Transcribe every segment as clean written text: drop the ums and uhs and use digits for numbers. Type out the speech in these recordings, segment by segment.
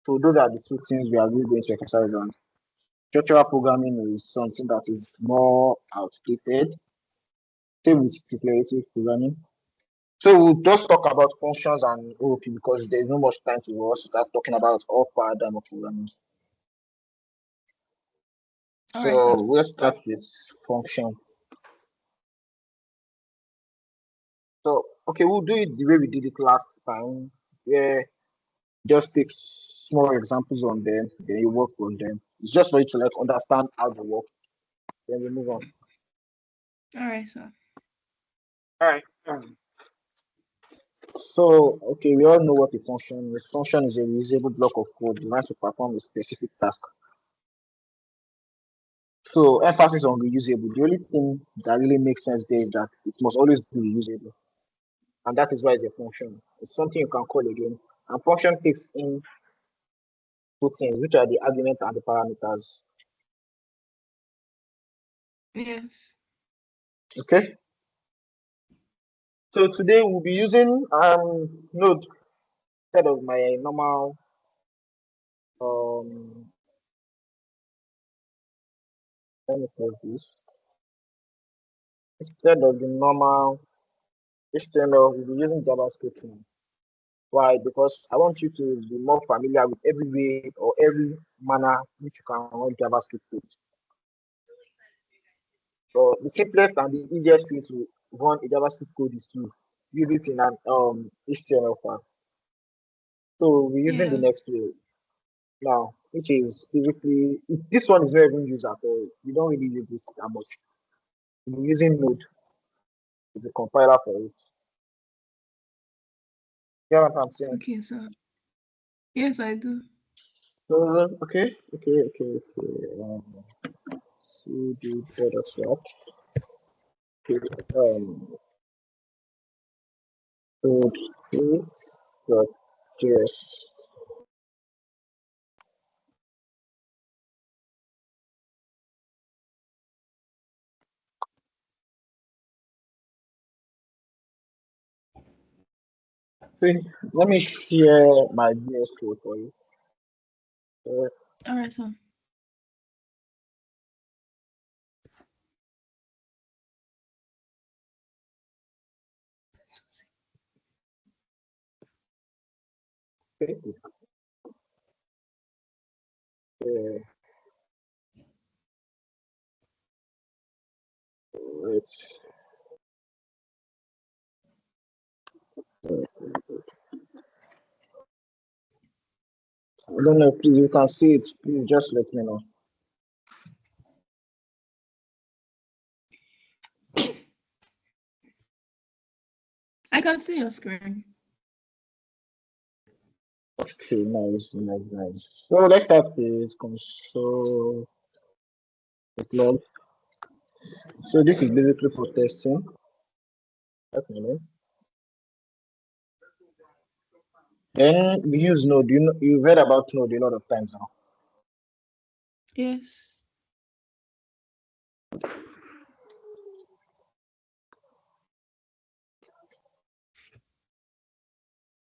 So those are the two things we are really going to exercise on. Structural programming is something that is more outdated. Same with declarative programming. So we'll just talk about functions and OOP because there's no much time to us start talking about all paradigm of programming. All right, sir. So we'll start with function. So okay, we'll do it the way we did it last time, where just take small examples on them, then you work on them. It's just for you to like understand how they work. Then we move on. All right, sir. All right. So okay, we all know what a function is. Function is a reusable block of code designed to perform a specific task. So emphasis on reusable. The only thing that really makes sense there is that it must always be reusable, and that is why it's a function. It's something you can call again. And function takes in two things, which are the argument and the parameters. Yes. Okay. So today we'll be using Node instead of my normal let me close this. Instead of the normal HTML, we'll be using JavaScript now. Why? Because I want you to be more familiar with every way or every manner which you can run JavaScript code. So the simplest and the easiest way to run a JavaScript code is to use it in an HTML file. So we're using the Yeah. next way now, which is basically this one is not even used at all. You don't really use this that much. We're using Node as a compiler for it. You know what I'm saying? Okay, sir. Yes, I do. So okay. CD data swap. Okay, code dot js. Let me share my VS code for you. Uh, All right, sir. okay. Uh, wait. I don't know. Please, you can see it. Please just let me know. I can see your screen. Okay, nice. So let's start with console deploy. So this is basically for testing. Let me know. Then we use Node. You know, you've heard about Node a lot of times now. Yes.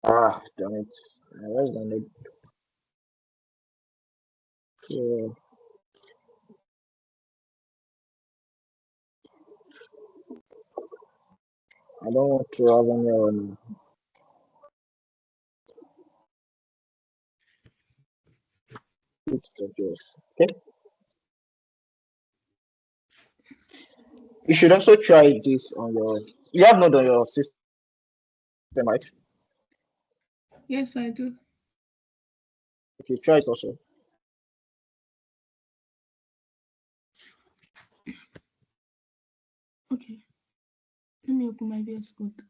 Ah, damn it. Where's the Node? So, I don't want to have any okay. You should also try this on your. You have Node on your system, right? Yes, I do. Okay, try it also. Okay. Let me open my VS Code.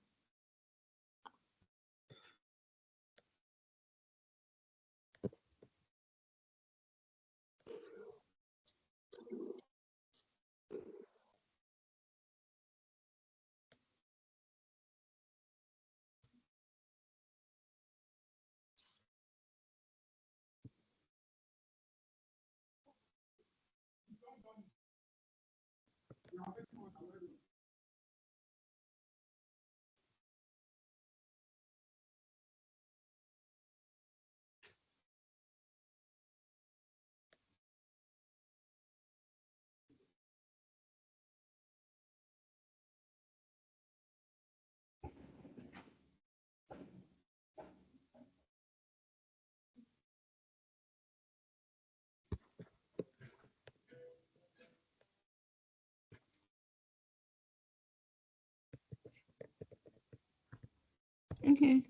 Okay,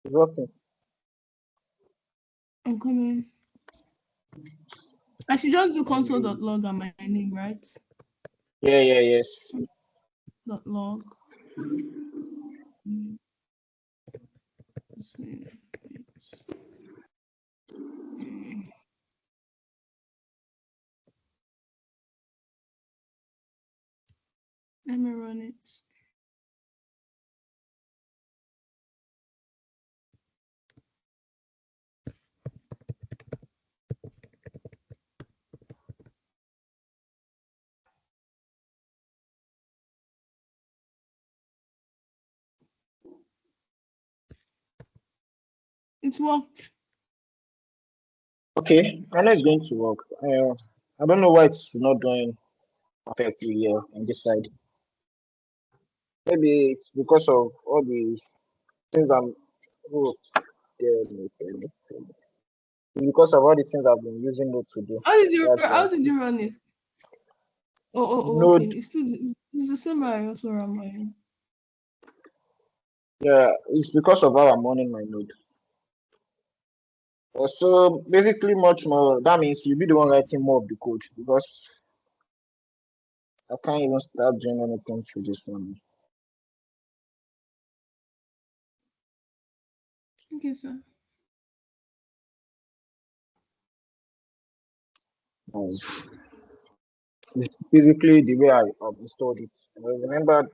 It's working. I'm coming. I should just do console.log and my name, right? Yeah, yeah, yes. Dot log. Mm, save it. Mm, Let me run it. It worked. Okay, I know it's going to work. I don't know why it's not doing perfectly here on this side. Maybe it's because of all the things I'm. Oh, it's because of all the things I've been using Node to do. That's why. How did you run it? Okay. Node, It's the same way I also run mine. yeah, it's because of how I'm running my Node. So basically, much more. That means you'll be the one writing more of the code because I can't even start doing anything through this one. Okay, sir. It's basically the way I installed it. I remember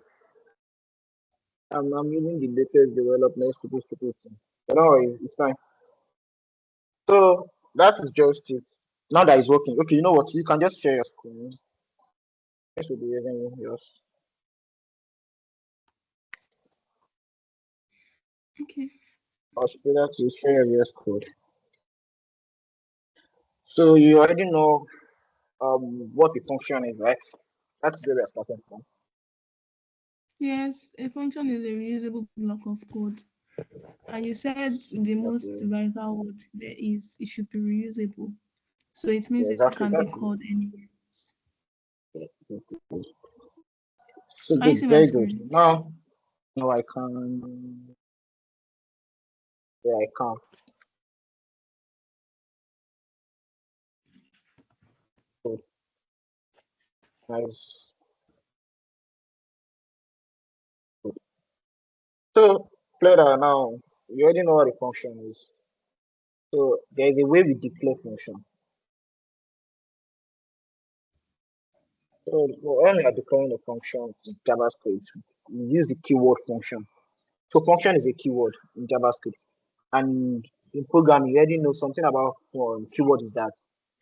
I'm using the latest development stupid thing. But no, it's fine. So that is just it. Now that it's working. Okay, you know what? You can just share your screen. This will be using yours. Okay. I'll spell that to share your VS code. So you already know what the function is, right? That's where we're starting from. Yes, a function is a reusable block of code. And you said the most Okay. vital word there is it should be reusable. So it Yeah, means it exactly. can be That's called anywhere. it. So Can you good, see my very good. screen? Now I can. Yeah, I can. Good. Nice. Good. So play that now. You already know what the function is. So there's a way we declare function. So when we are declaring a function in JavaScript, we use the keyword function. So function is a keyword in JavaScript. And in programming, you already know something about keyword is that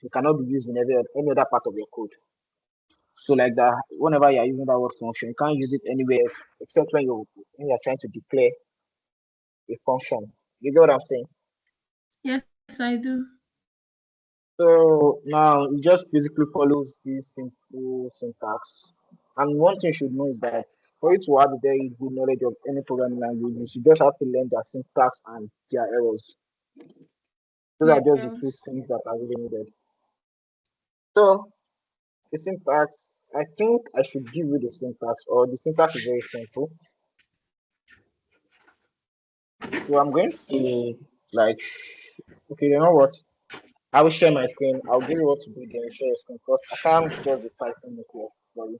it cannot be used in any other part of your code. So like that, whenever you are using that word function, you can't use it anywhere else except when you're trying to declare a function. You get what I'm saying? Yes, I do. So now it just basically follows this simple syntax. And one thing you should know is that for you to have a very good knowledge of any programming language, you should just have to learn their syntax and their errors. Those are just the two Yes. things that are really needed. So the syntax, I think I should give you the syntax, or the syntax is very simple. So I'm going to like, okay, you know what? I will share my screen. I'll give you what to do then share your screen because I can't just be typing it here for you.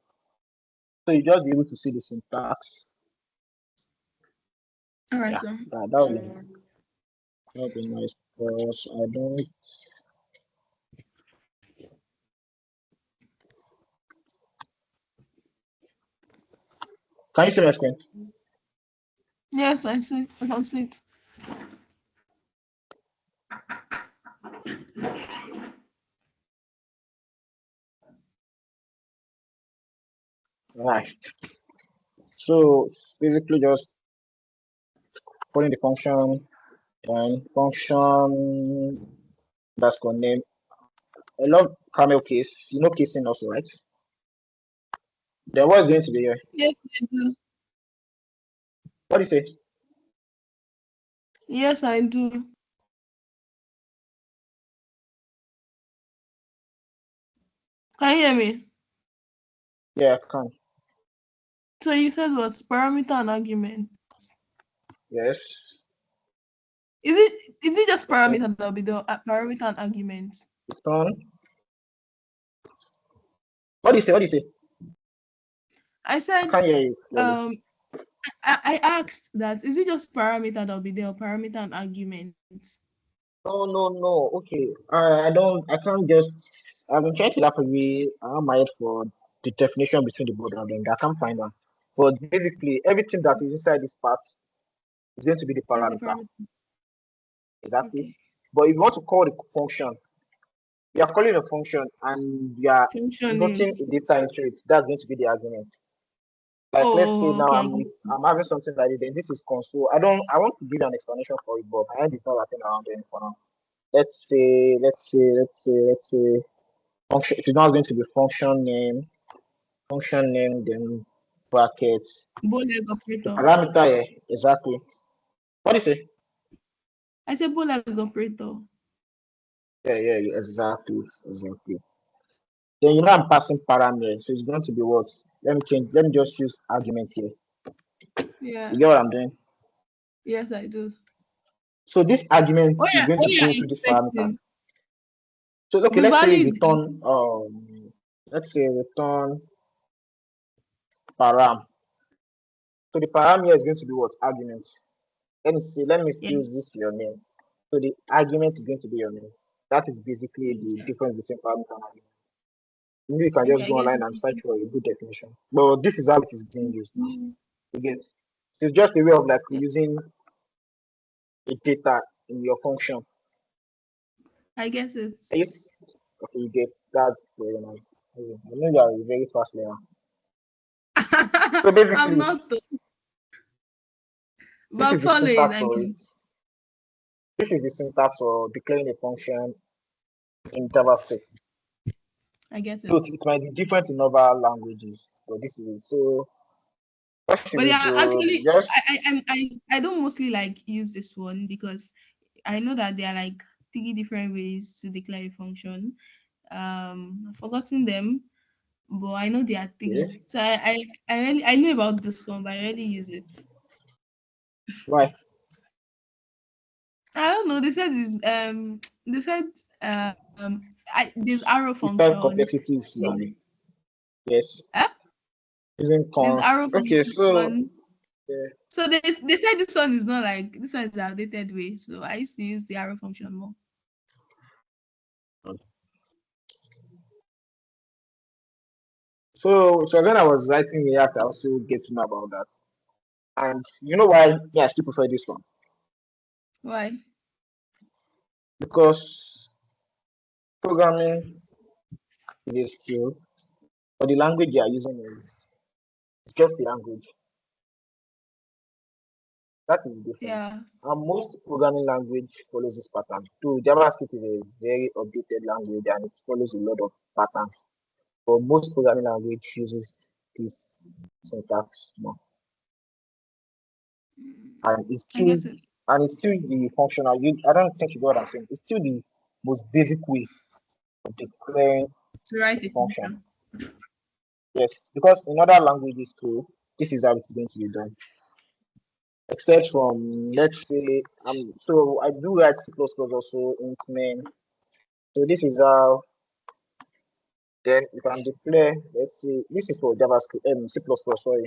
So you just be able to see the syntax. All right, Yeah, sir. that would be nice because I don't. Can you see my screen? Yes, I see. I can see it. Right. So it's basically just putting the function and function that's called name. I love camel case. You know casing also, right? Then what is going to be here? Yes, I do. What do you say? Yes, I do. Can you hear me? Yeah, I can. So you said what? Parameter and argument. Yes. Is it just Okay. parameter that will be the parameter and argument? Return. What do you say? What do you say? I I said can't hear you clearly. um I asked that is it just parameter that will be there or parameter and argument? No, no, no. Okay. I don't. I can't just. I've been trying to laugh away my head for the definition between the both of them. I can't find one. But basically, everything that is inside this part is going to be the Is the parameter. parameter Exactly. okay? But if you want to call the function, you are calling a function and you are Function name. noting a data into it. That's going to be the argument. Like let's say now Okay, I get I'm having something like this. Then this is console. I want to give you an explanation for it, but I end not wrapping around there for now. Let's say function. It's not going to be function name, then brackets. Boolean The operator. parameter here, exactly. What do you say? I said Boolean operator. Yeah, exactly. Then you know I'm passing parameter, so it's going to be what? Let me change. Let me just use argument here. Yeah. You get what I'm doing? Yes, I do. So this argument is going What to you go are through this parameter. expecting? So okay, The let's say value is return param. So the param here is going to be what? Argument. Let me use yes. this your name. So the argument is going to be your name. That is basically the Okay. difference between parameter and argument. Maybe you can Okay, just I go guess online and search for a good definition. But this is how it is being used now. it. You get so it's just a way of like Yeah, using a data in your function. I guess it. Yes. Okay, you get that's very nice. Okay, I know you are a very fast learner. So I'm basically, not, this but is the following. syntax I for it. mean, This is the syntax for declaring a function in JavaScript. I get So it. it might be different in other languages, but this is it. So what should But we yeah, do? actually, Just I don't mostly like use this one because I know that there are like three different ways to declare a function. I've forgotten them, but I know there are three. okay. So I know about this one, but I rarely use it. Why? I don't know. They said is they said there's arrow It's time function. complexity is yes. Eh? Using There's const. arrow Okay, function so one. uh, So they said this one is not like this one is the outdated way. So I used to use the arrow function more. so when I was writing React, I also get to know about that. And you know why? Yeah, I still prefer this one Why? because programming is a skill, but the language you are using is it's just the language. That is the difference. Yeah. And most programming language follows this pattern. Too, JavaScript is a very updated language and it follows a lot of patterns. But most programming language uses this syntax more. And it's I still get it. the functional. I don't think you got what I'm saying. It's still the most basic way of declaring To write a a function. function. Yes, because in other languages too, this is how it's going to be done. Except from let's say so I do write C++ also int main. So this is how then you can declare, let's see, this is for JavaScript and C++, sorry.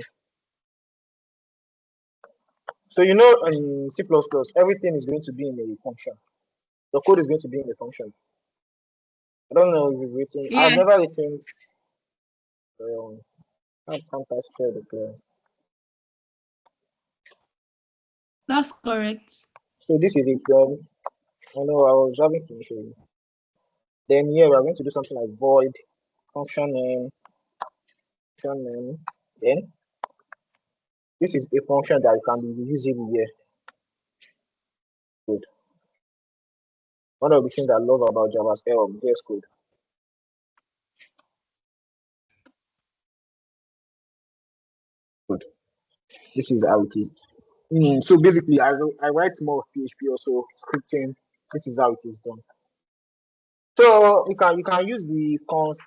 So you know in C++, everything is going to be in a function. The code is going to be in a function. I don't know if you've written, I've Yes, never written, how can't I spell the code? that's correct. So this is it. I know I was having to show you. Then here we're going to do something like void function name. Then this is a function that can be usable here. Good. One of the things I love about JavaScript, VS Code. Good. This is how it is. So basically, I write more of PHP also scripting. This is how it is done. So you can use the const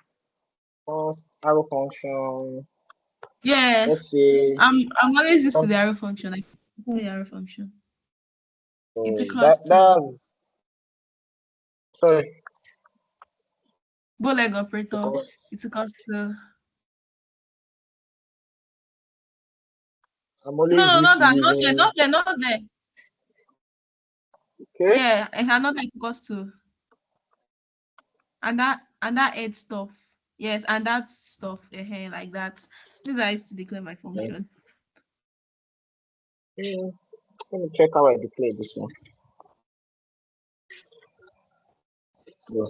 arrow function. Yeah. Let's say I'm always used to the arrow function. Declare the arrow function. It's So equals to sorry, Bowleg operator. because It's equals to I'm no, always no, used not to that, not there, using not there, not there. okay. Yeah, and another equals to and that add stuff. Yes, and that stuff like that. These are used to declare my Yeah. function. Hmm, let me check how I declare this one. Yeah.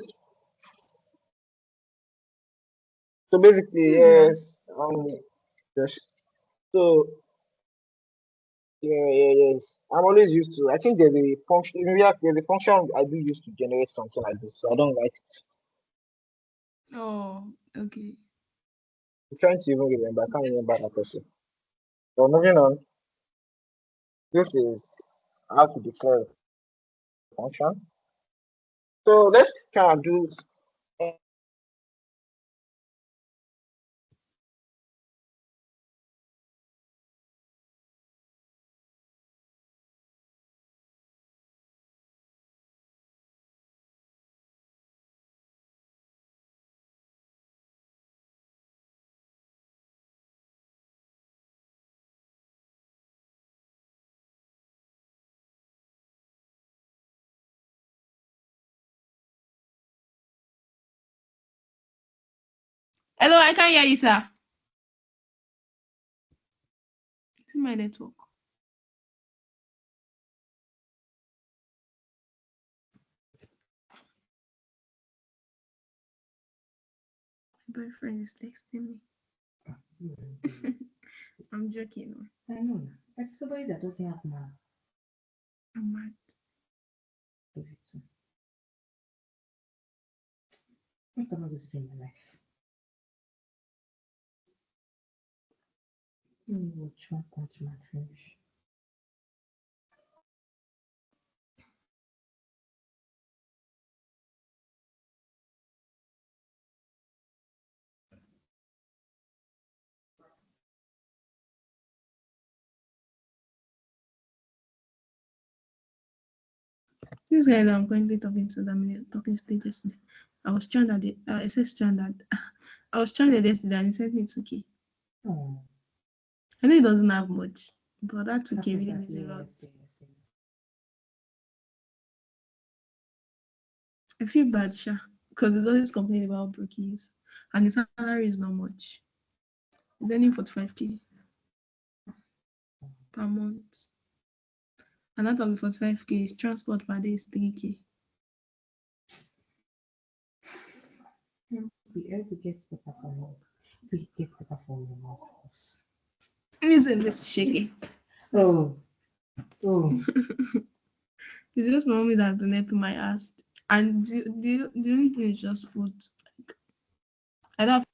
So basically, This is right. yes, yes. So yes. I'm always used to. I think there's a function. In React, there's a function I do use to generate something like this. So I don't write it. Oh, okay. I'm trying to even remember. I can't Yes. remember that person. So moving on. This is how to declare a function. So let's try and do. Hello, I can't hear you, sir. It's my network. My boyfriend is texting me. I'm joking. I know. That's somebody that doesn't have man. I'm mad. Love it too. What am I going to do in my life? Let me watch one punch man finish. This guy that I'm currently talking to, that I'm talking to yesterday, I was stranded. It says stranded. I was stranded yesterday and he sent me 2K. Oh, I know he doesn't have much, but that 2K happens really that. means a lot. Yes. I feel bad, Sha, because he's always complaining about brookies and his salary is not much. He's earning 45K per month. And out of the 45K, his transport per day is 3K. We get better for long. We get better for your mouth. He's a bit shaky. Oh, oh. It's just my mommy that's been helping my ass. And the only thing is just food. I don't have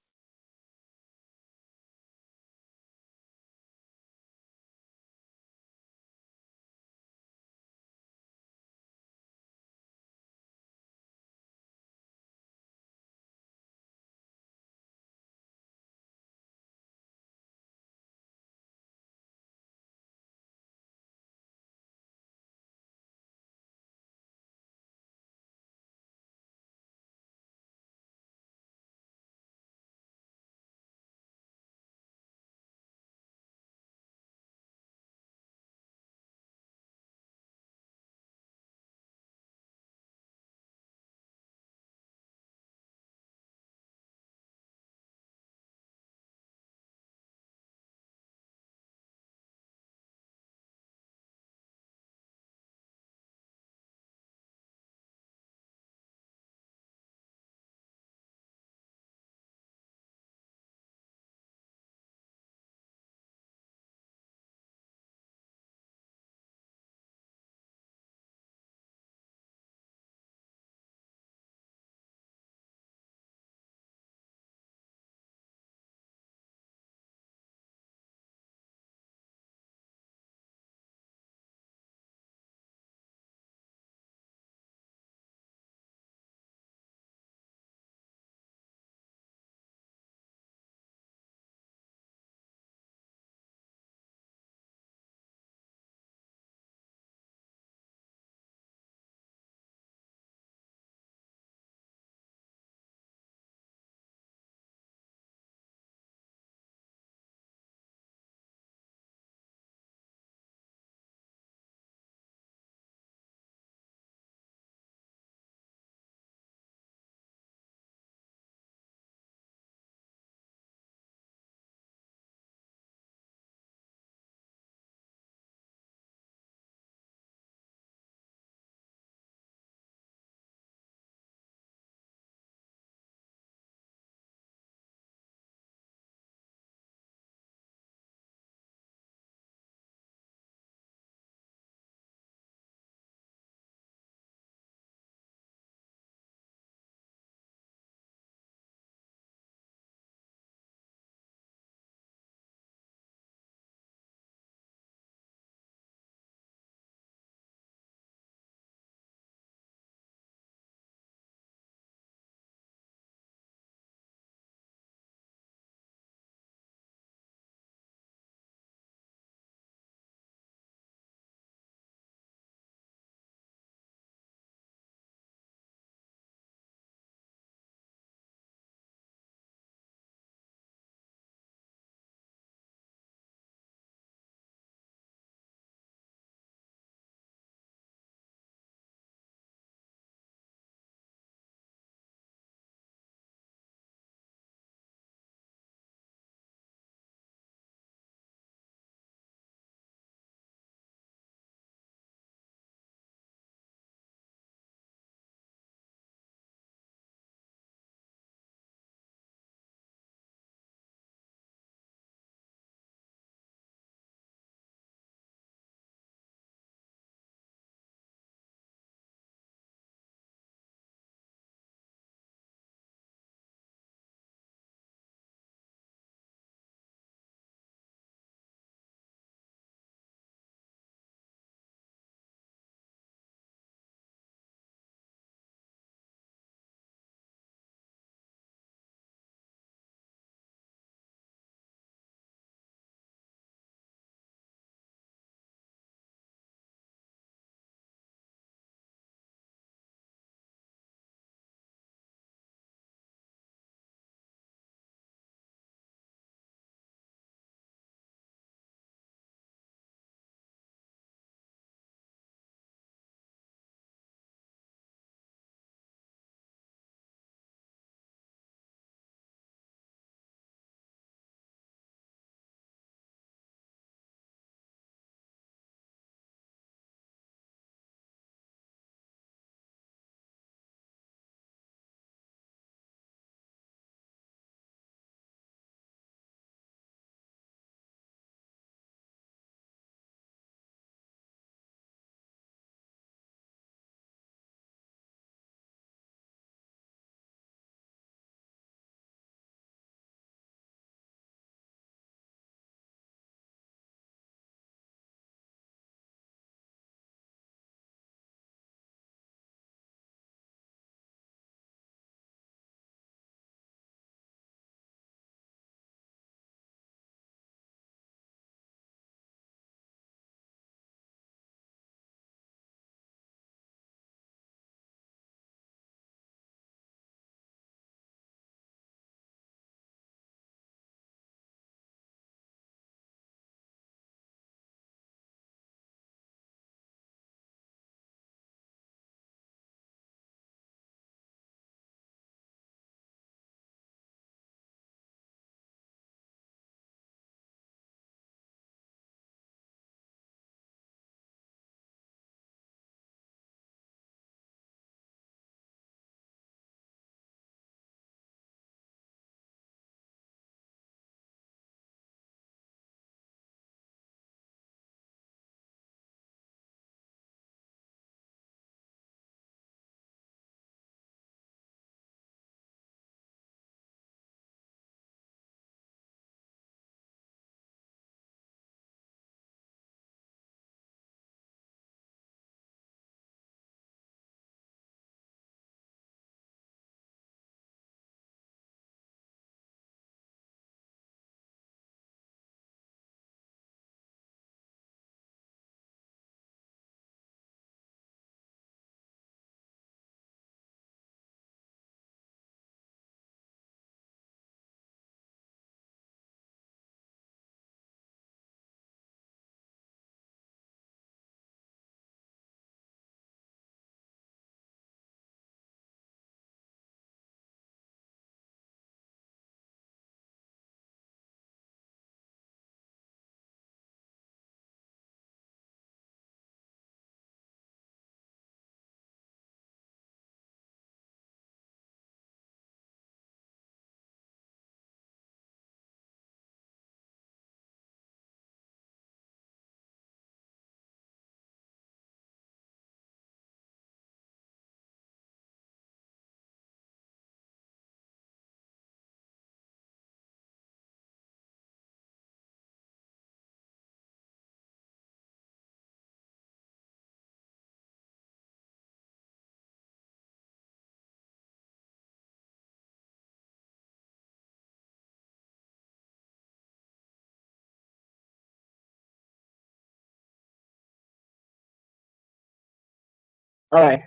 All right,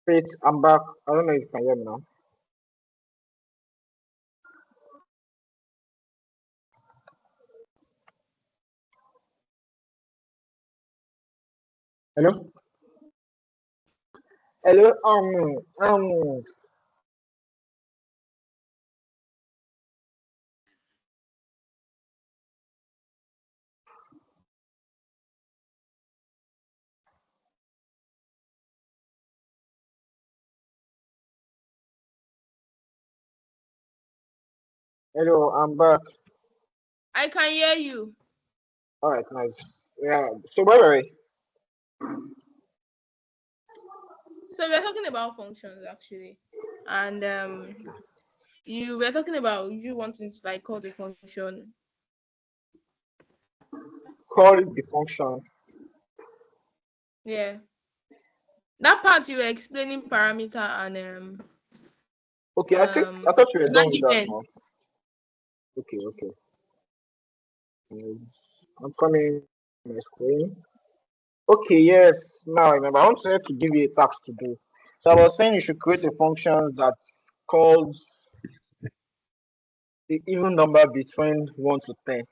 Faith, I'm back. I don't know if you can hear me now. Hello? Hello? Hello, I'm back. I can hear you. All right, nice. Yeah, so by the way, So we're talking about functions actually, and you were talking about you wanting to like call the function. call it the function. Yeah, that part you were explaining parameter and Okay, I thought you were done with that argument. now. Okay, okay. I'm coming on my screen. Okay, yes. Now I remember. I wanted to give you a task to do. So I was saying you should create a function that calls the even number between 1 to 10.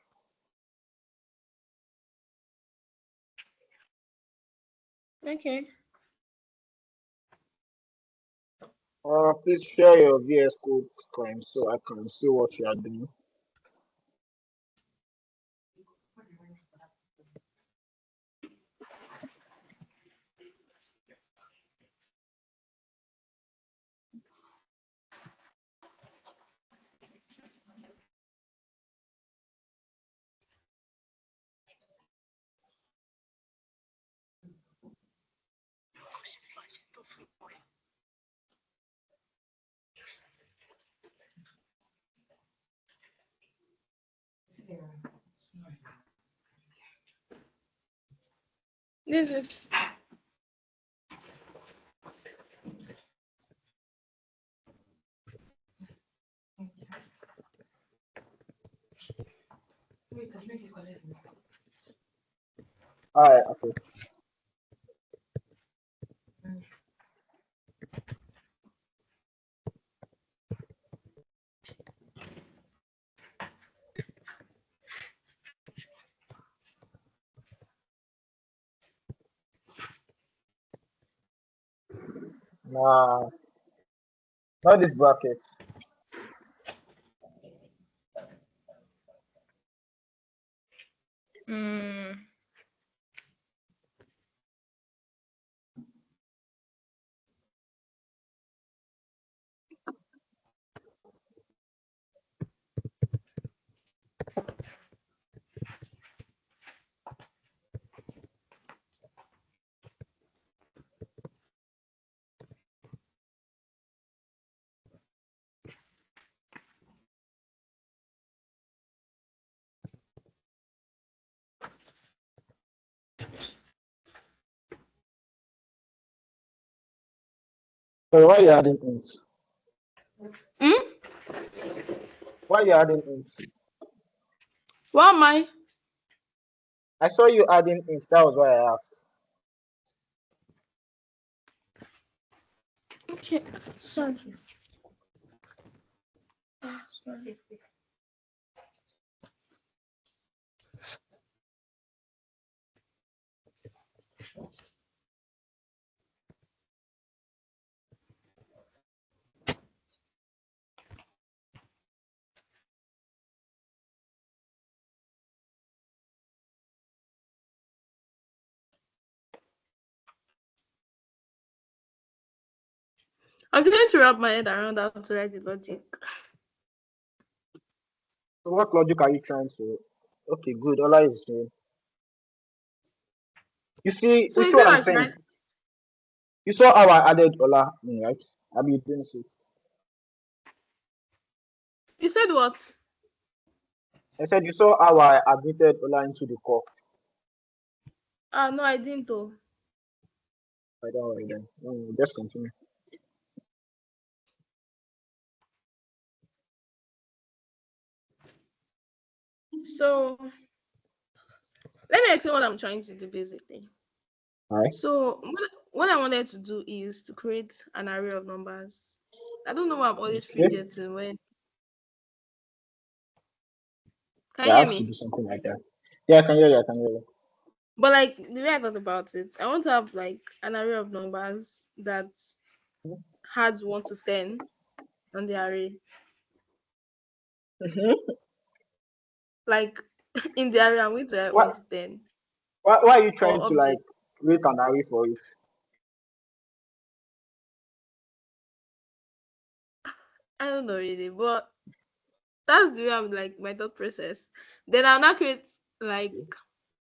Okay. Please share your VS Code screen so I can see what you are doing. This is Alright, okay. Nah, not this bracket. mm, So why you adding int? hmm? Why you adding int? What am I? I saw you adding int. That was why I asked. Okay. Sorry. Sorry. I'm trying to wrap my head around how to write the logic. So what logic are you trying to? Okay, good. Ola is saying. So You you see said what I'm I should saying? write. You saw how I added Ola, right? I mean, you didn't see. You said what? I said you saw how I admitted Ola into the call. Ah, no, I didn't. Oh. I don't worry then. Just continue. So let me explain what I'm trying to do basically. All right. So what I wanted to do is to create an array of numbers. I don't know why I'm always Okay. forgetting when. Can you Yeah, I hear have to me? do something like that. Yeah, I can hear you. I can hear you. But like the way I thought about it, I want to have like an array of numbers that has 1 to 10 on the array. Mhm. Like in the array, I'm going to have one What? to ten Why are you trying or to like object. create an array for it? I don't know really, but that's the way I'm like my thought process. Then I'll now create like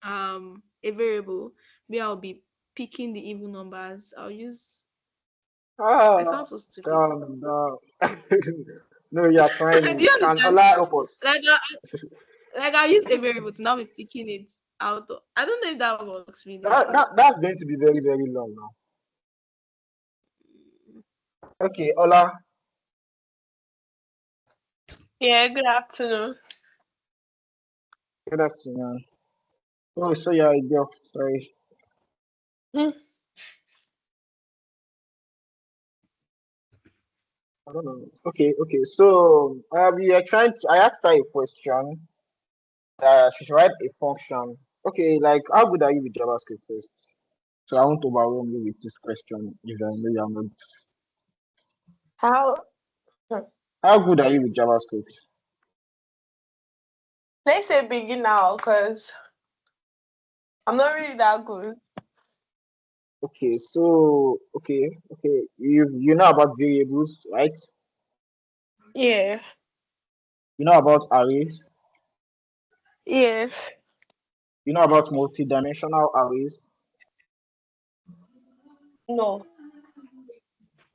a variable where I'll be picking the even numbers. I'll use I Ah, sound so stupid. calm down. No, you are Do trying. you Can understand? Allah help us? Like I'll use a variable to now be picking it out. I don't know if that works really, but That's going to be very, very long now. Okay, Ola, Yeah, good afternoon. good afternoon. Oh, so you're a girl. Sorry. Hmm. I don't know. Okay. So we are trying to. I asked her a question. She should write a function. Okay, like how good are you with JavaScript first? So I won't overwhelm you with this question if I know you're not. How? Hmm. How good are you with JavaScript? Let's say beginner because I'm not really that good. Okay, so you know about variables, right? Yeah. You know about arrays. Yes. You know about multi-dimensional arrays. No.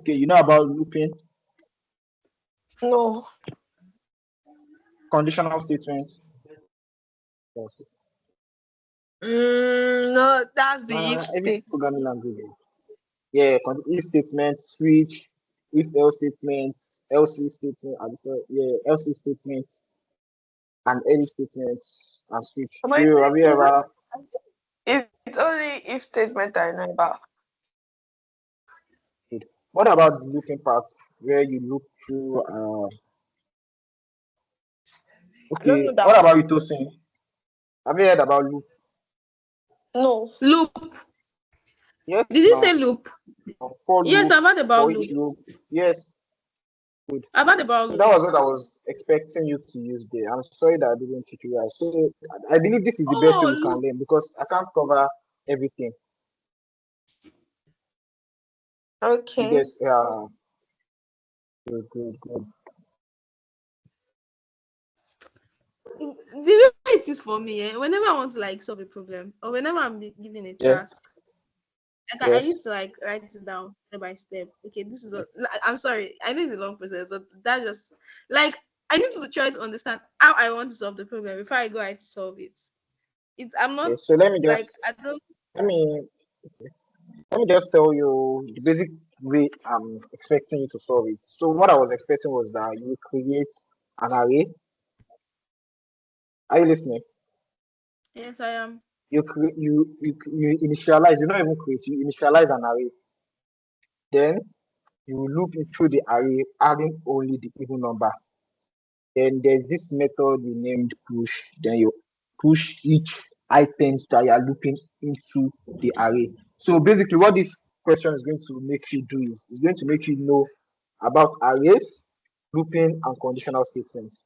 Okay, you know about looping, No. conditional statements. Yes. No, that's the if Every state. programming language. Yeah, if statement, switch, if else statement, else if statement, yeah, else if statement, and elif statements and switch. But So have you ever? it's only if statement I know about. What about the looping part where you loop through? I don't Okay, know that what one. about Itosin? Have you heard about loop? No. loop. Yes, Did you now say loop? for Yes, loop, I've heard about for each loop. loop. Yes, good. I've heard about So that loop. was what I was expecting you to use there. I'm sorry that I didn't teach you guys. So I believe this is the best way Oh, we can loop. learn because I can't cover everything. You Okay. get good. The way it is for me, whenever I want to like solve a problem or whenever I'm given a Yeah, task, like I yes. used to like write it down step by step. Okay, this is what I'm sorry. I know it's a long process, but that just like I need to try to understand how I want to solve the problem before I go out to solve it. It's I'm not Okay, so like I don't. let me let me just tell you the basic way I'm expecting you to solve it. So what I was expecting was that you create an array. Are you listening? Yes, I am. You initialize. You not even create. You initialize an array. Then you loop into the array, adding only the even number. Then there's this method you named push. Then you push each items that you are looping into the array. So basically, what this question is going to make you do is it's going to make you know about arrays, looping, and conditional statements.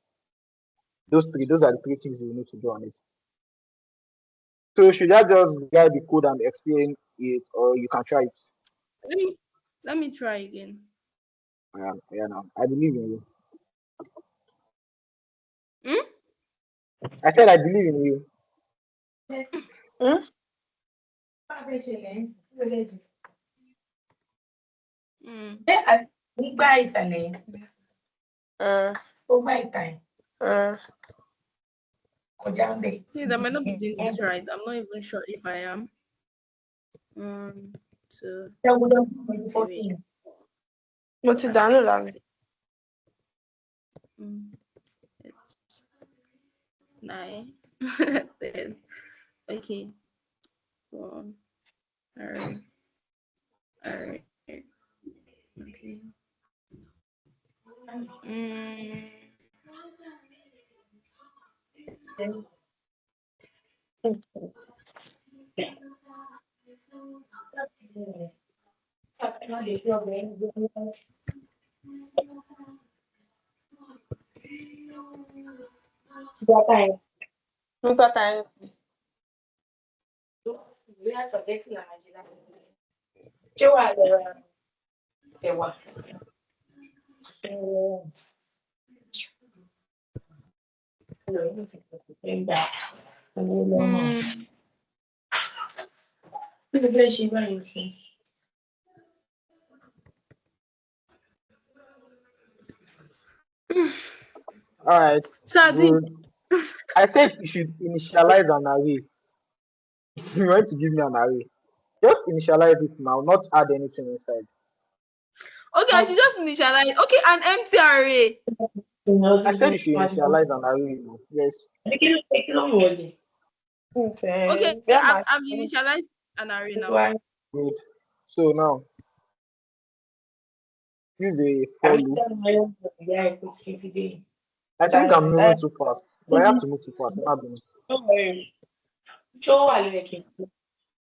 Those are the three things you need to do on it. So should I just guide the code and explain it, or you can try it? Let me let me try again. Yeah, now I believe in you. Hmm? I said I believe in you. Hmm? Hmm. Uh, uh, Please, I might not be doing this right. I'm not even sure if I am. Two. Okay, wait. mo ti dànù lánàá. It's 9, 10. Okay. 1, Alright. Alright. Okay. Mm, Nunca tá. mm, All right, so I think good. I said you should initialize an array. You want to give me an array? Just initialize it now, not add anything inside. okay, I should just initialize. Okay, an empty array. I said you should initialize an array. Yes. Okay, Okay. Yeah, my I've initialized an array now. Good. So now use the for loop. I think I'm moving too fast, but I have to move too fast. Not being.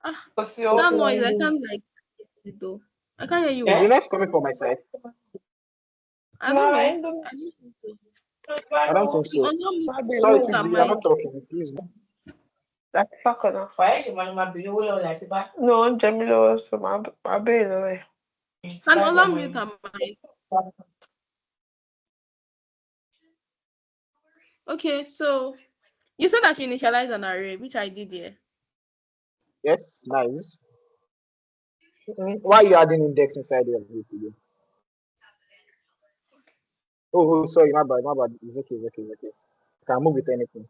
Ah, Because that noise, I can't like hear it though. I can't hear you Is the well. noise coming from my side? I don't know. I just need to. I don't think You so. also Sorry, mute please, her you are mic. not talking. Please. That's back on. No, Jamila, so my baby. Can also mute her mic. Okay, so you said I should initialize an array, which I did here. Yes, nice. Why are you adding index inside your group again? Oh, sorry, my bad, my bad. It's okay, it's okay, it's okay. Can move with anything.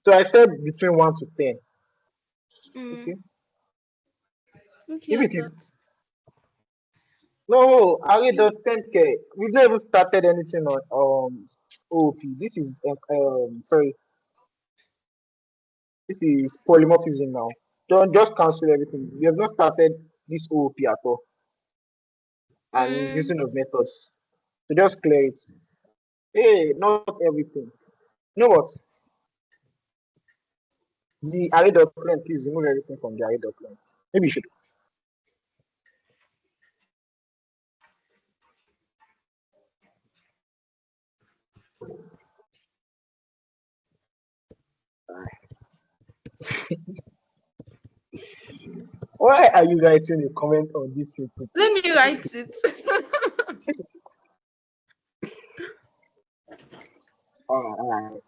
So I said between 1 to 10. Mm, Okay. okay, If I it is thought. no, I read the 10K. We've not even started anything on OOP. This is sorry, this is polymorphism now. Don't just cancel everything. We have not started this OOP at all and Mm, using of methods. So just clear it. Hey, not everything. You know what? The array document, please remove everything from the array document. Maybe you should. Why are you writing a comment on this YouTube? let me write it. Alright.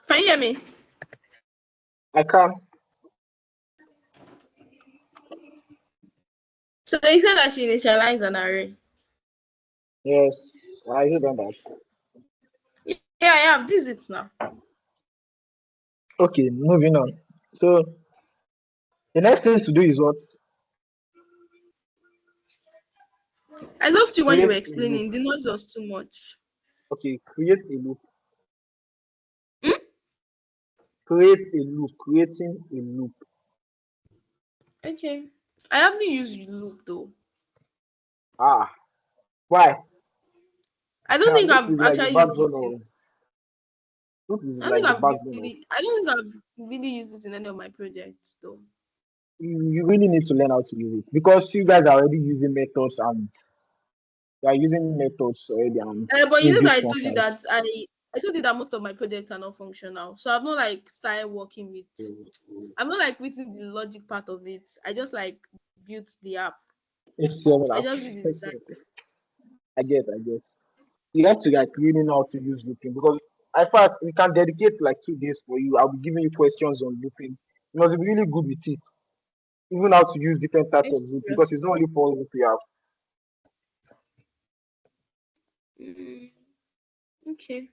Can you hear me? I can. So you said I should initialize an array. Yes, I hear that. Yeah, I have. This is it now. Okay, moving on. So the next thing to do is what? I lost you when you Create were a loop. explaining. The noise was too much. Okay, create a loop. Hmm? Create a loop. Creating a loop. Okay. I haven't used loop though. Ah, why? I don't think Loop I've is like the actually used it backbone in. of loop is I don't like think the I've backbone of really. I don't think I've really used it in any of my projects though. you really need to learn how to use it because you guys are already using methods and you are using methods already and But you know, inbuilt I told you functions. that I told you that most of my projects are not functional. So I've not like started working with. I'm not like written the logic part of it. I just like built the app. HTML I app. just did the design. I get. You have to like really know how to use looping because in fact we can dedicate like 2 days for you. I'll be giving you questions on looping. You must be really good with it. Even how to use different types of It's loop because serious. it's not only for loop you have. Okay.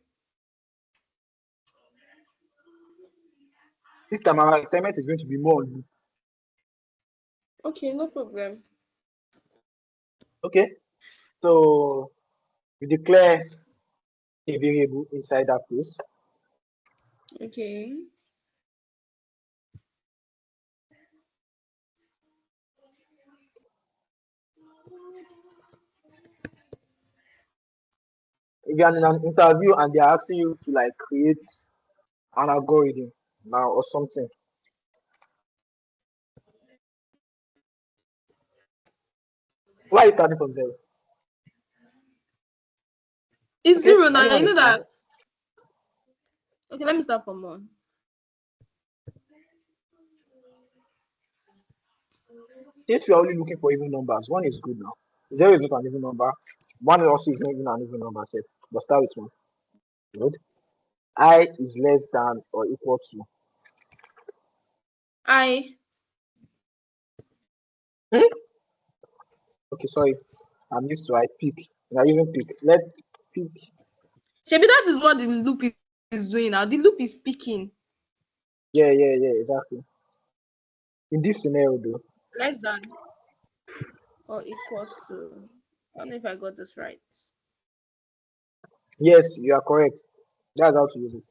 This time our assignment is going to be more on you. Okay, no problem. Okay. So we declare a variable inside that place. Okay. If you're in an interview and they're asking you to like create an algorithm now or something, why are you starting from zero? It's Okay, zero now. You anyone know is fine. that. Okay, let me start from one. Since we are only looking for even numbers, one is good now. Zero is not an even number. One also is not even an even number set. But start with one. Good. I is less than or equal to. I. Hmm? Okay, sorry. I'm used to I pick. We are using pick. Let pick. Maybe that is what the loop is doing now. The loop is picking. Yeah, exactly. In this scenario though, Less than or equals to. I don't know if I got this right. yes, you are correct. That's how to use it.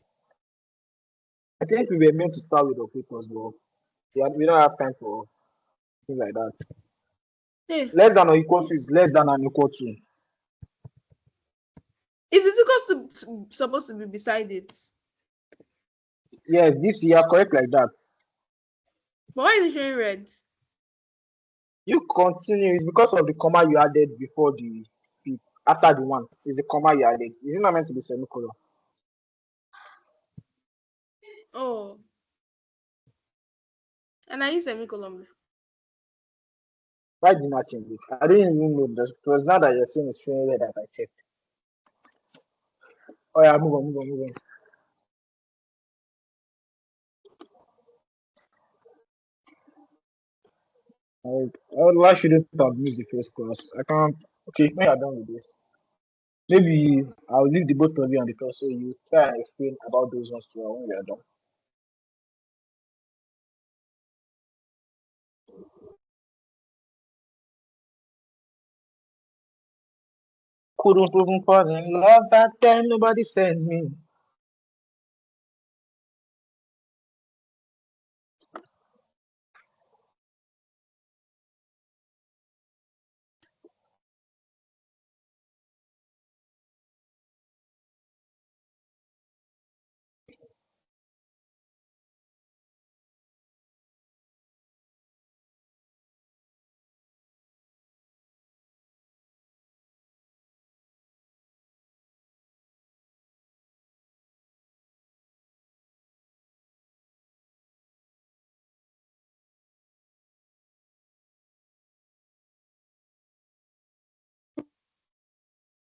I think we were meant to start with operators, but we don't have time for things like that. Hey, Less than or equal to is less than and equal to. is it equals to supposed to be beside it? Yes, this you are correct like that. But why is it showing red? You continue. It's because of the comma you added before the after the one. It's the comma you added. Is it not meant to be semicolon? Oh, and I use semicolon before. Why did you not change it? I didn't even know this. It was now that you're saying it's showing red that I checked. Oh yeah, move on. Why shouldn't have missed the first class? I can't. Okay, when you're done with this, maybe I'll leave the both of you on the class so you try and explain about those ones to her when we are done. Couldn't even fall in love that time nobody sent me.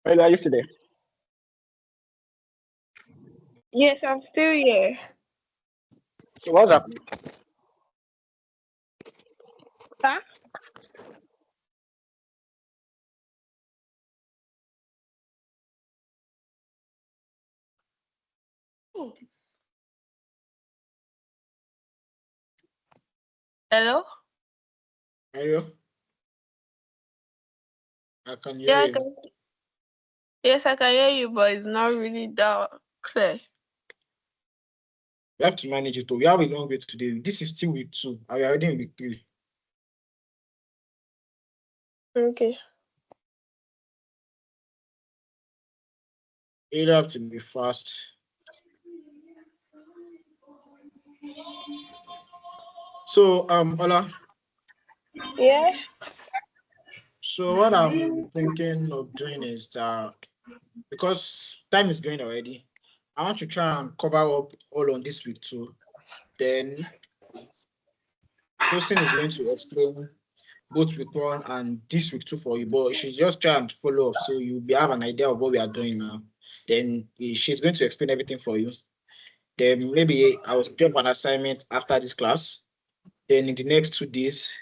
Well, are you still there? Yes, I'm still here. So what's happening? Huh? Hello? Are I can hear Yeah, I you. can. Yes, I can hear you, but it's not really that clear. We have to manage it. We have a long way today. This is still week 2. I are already in week 3. Okay. You have to be fast. So Ola, Yeah. so what I'm thinking of doing is that because time is going already, I want to try and cover up all on this week too. Then Tosin is going to explain both week 1 and this week 2 for you, but you should just try and follow up so you have an idea of what we are doing now. Then she's going to explain everything for you. Then maybe I will drop an assignment after this class. Then in the next 2 days,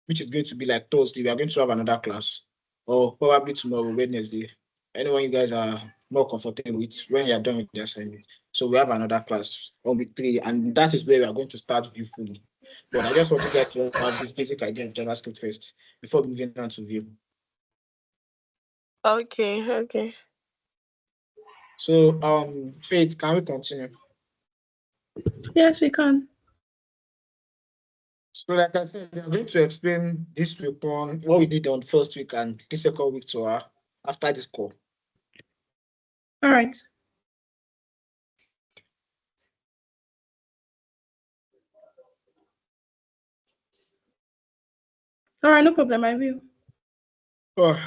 which is going to be like Thursday, we are going to have another class, or probably tomorrow, Wednesday. anyone you guys are more comfortable with when you are done with the assignment. So we have another class on week 3, and that is where we are going to start Vue fully. But I just want you guys to have this basic idea of JavaScript first before moving on to Vue. Okay. So, Faith, can we continue? Yes, we can. So, like I said, we are going to explain this week on what we did on first week and this second week to her after this call. All right. All right, no problem. I will. Oh.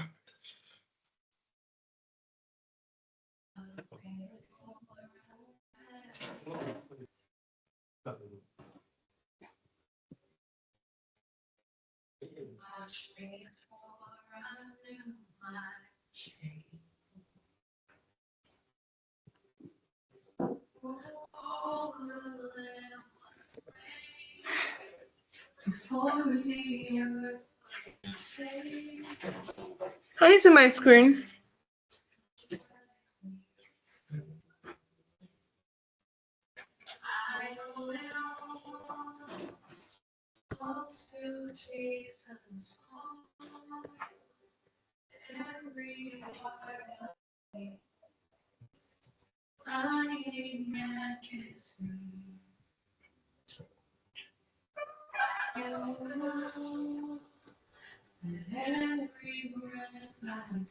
Can you see my screen?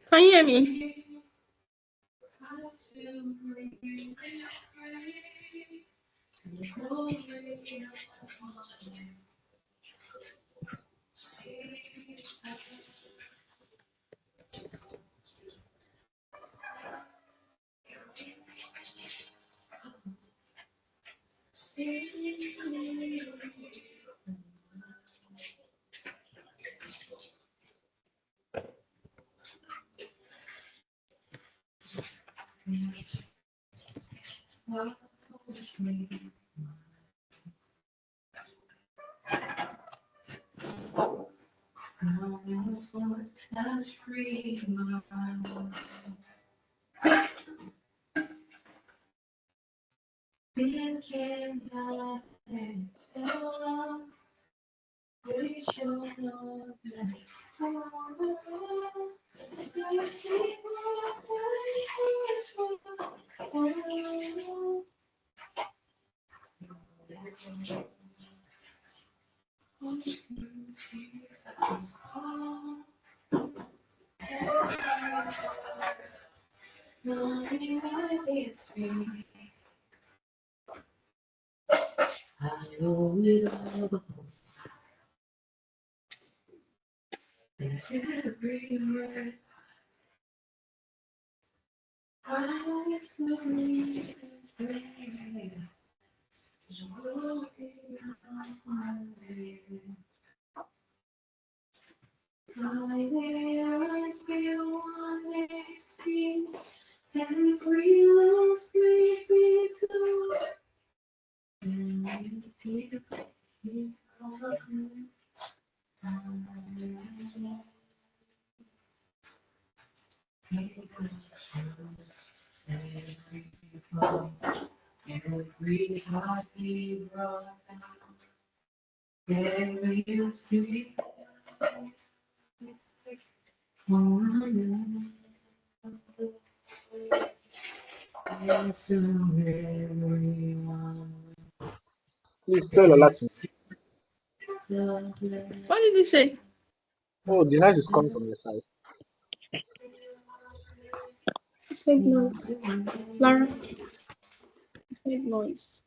Can you hear me? Please tell Lola to. What did you say? Oh, the noise is coming from your side. It's like noise. Lara, it's like noise.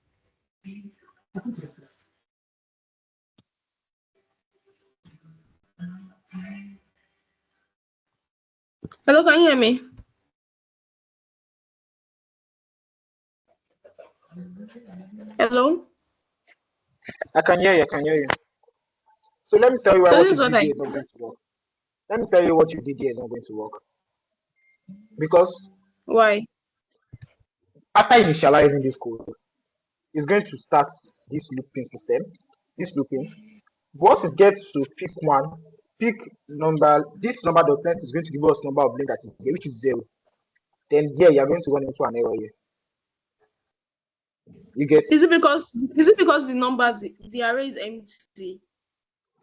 Hello, can you hear me? Hello? I can hear you. I can hear you. So let me tell you why So what this you is what did I here is not going to work. Let me tell you what you did here is not going to work. Because why? after initializing this code, it's going to start this looping system. This looping. Once it gets to pick one, pick number, this number dot length is going to give us number of lane that is here, which is 0. then here you're going to run into an error here. You get Is it because the numbers, the array is empty?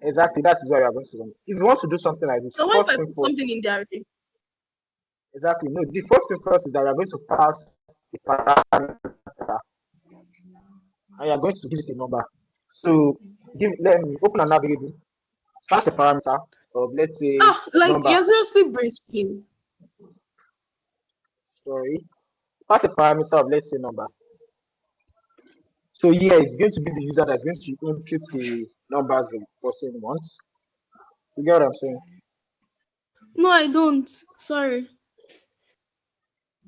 exactly that is why you're going to run. If you want to do something like this, So what if first I thing put first, something in the array? exactly. No, the first thing first is that you're going to pass the parameter and you're going to give it a number. So let me open an variable, pass a parameter of let's say Like number. you're seriously breaking. Sorry, pass a parameter of let's say number. So here it's going to be the user that's going to input the numbers the person wants. You get what I'm saying? No, I don't. Sorry.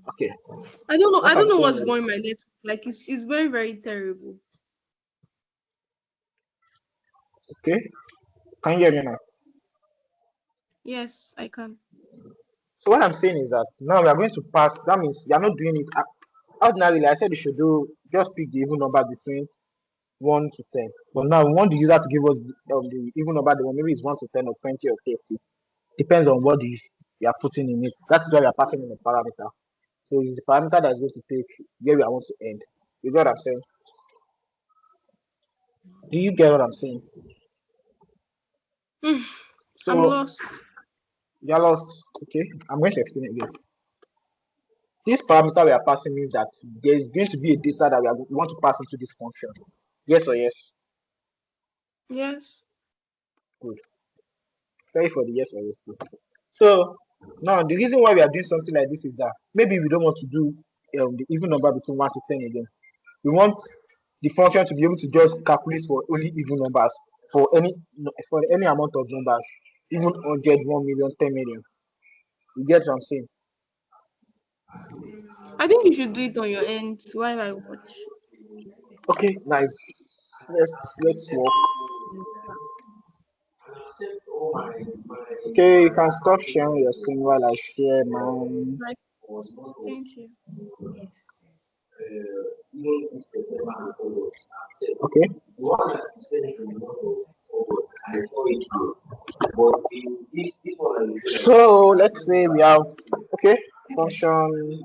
Okay. I don't know. I What don't I'm know saying what's is, going on my network. Like it's very, very terrible. okay, can you hear me now? Yes, I can. So what I'm saying is that now we are going to pass. That means we are not doing it. Ordinarily, I said we should do just pick the even number between 1 to 10. But now we want the user to give us the even number. The one maybe it's 1 to 10 or 20 or 30. Depends on what you are putting in it. That is why we are passing in a parameter. So it's the parameter that is going to take where we want to end. You get what I'm saying? Do you get what I'm saying? I'm So lost. you're lost. Okay, I'm going to explain it again. This parameter we are passing means that there is going to be a data that we want to pass into this function. Yes or yes? Yes. Good. Sorry for the yes or yes. Too. So now the reason why we are doing something like this is that maybe we don't want to do the even number between 1 to 10 again. We want the function to be able to just calculate for only even numbers for any amount of numbers, even 100, 1 million, 10 million. You get what I'm saying? I think you should do it on your end while I watch. Okay, nice. Let's walk. Okay, you can stop sharing your screen while I share mine. Like, thank you. Okay. So let's say we have okay function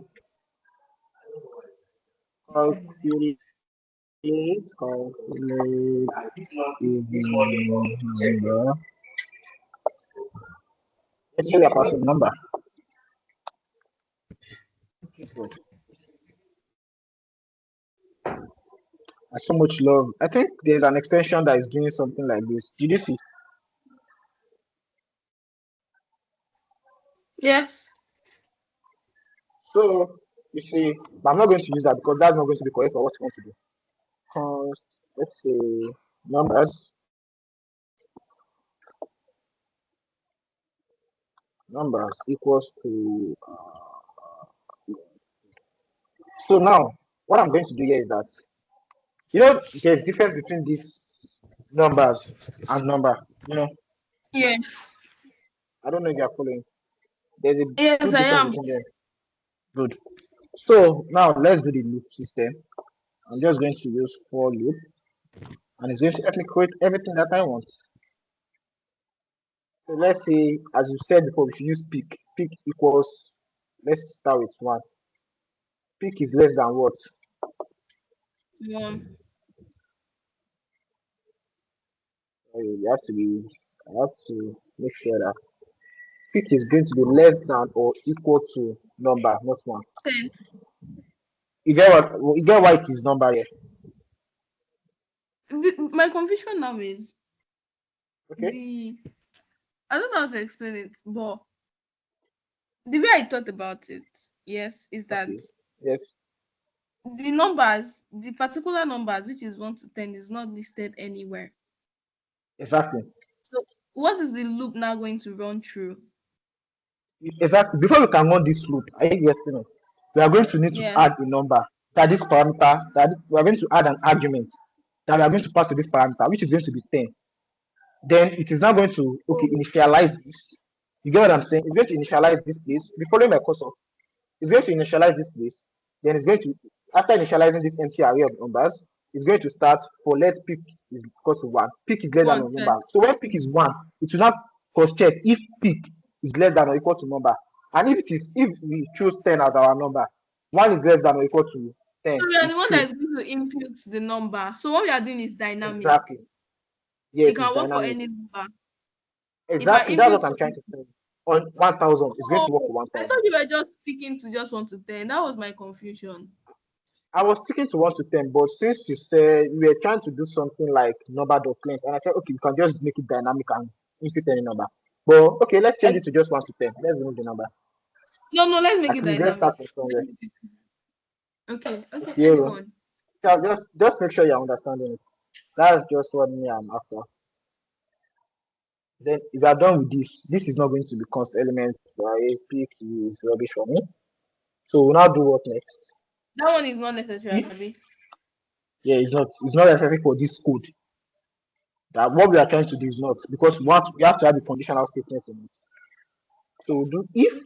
calculate number. Let's say we are passing number. Good. So much love. I think there's an extension that is doing something like this. Did you see? Yes. So you see, but I'm not going to use that because that's not going to be correct for what you want to do. Let's say numbers. Numbers equals to so now what I'm going to do here is that there's difference between these numbers and number. Yes. I don't know if you're following. There's a Yes, good I difference am. between them. Good. So now let's do the loop system. I'm just going to use for loop and it's going to help me create everything that I want. So let's say, as you said before, we should use peak. Peak equals, let's start with 1. Peak is less than what? You have to be, I have to make sure that peak is going to be less than or equal to number, not 1. 10. You get why it is number here. My confusion now is Okay. I don't know how to explain it, but the way I thought about it, yes, is that Okay. Yes. the particular numbers, which is 1 to 10, is not listed anywhere. Exactly. So what is the loop now going to run through? Exactly. Before we can run this loop, are you getting it? We are going to need to Yes. add a number that this parameter we are going to add an argument that we are going to pass to this parameter, which is going to be 10. Then it is now going to initialize this. You get what I'm saying? It's going to initialize this place. Be following my cursor. It's going to initialize this place. Then it's going to, after initializing this empty array of numbers, it's going to start for let pick is equal to 1. Pick is less than 1, a 10. number. So when pick is 1, it will not cross check if pick is less than or equal to number. And if we choose 10 as our number, 1 is less than or equal to 10, So we are it's the one true. that is going to input the number. So what we are doing is dynamic. Exactly. It Yes, it's can work for dynamic. any number. If I Exactly. That's input what I'm trying to say. On 1,000, it's going to work for I 1,000. thought you were just sticking to just 1 to 10. That was my confusion. I was sticking to 1 to 10, but since you said we were trying to do something like number dot length, and I said, okay, we can just make it dynamic and input any number. But okay, let's change it to just 1 to 10. Let's remove the number. No, let's make At it least let's start dynamic. from somewhere. Okay, Yeah. anyone. So just make sure you're understanding it. That's just what me I'm after. Then if you are done with this is not going to be const element pick is rubbish for me. So we'll now do what next? That one is not necessary, If Abi. yeah, it's not necessary for this code. That what we are trying to do is not because we have to have a conditional statement in it. So we'll do if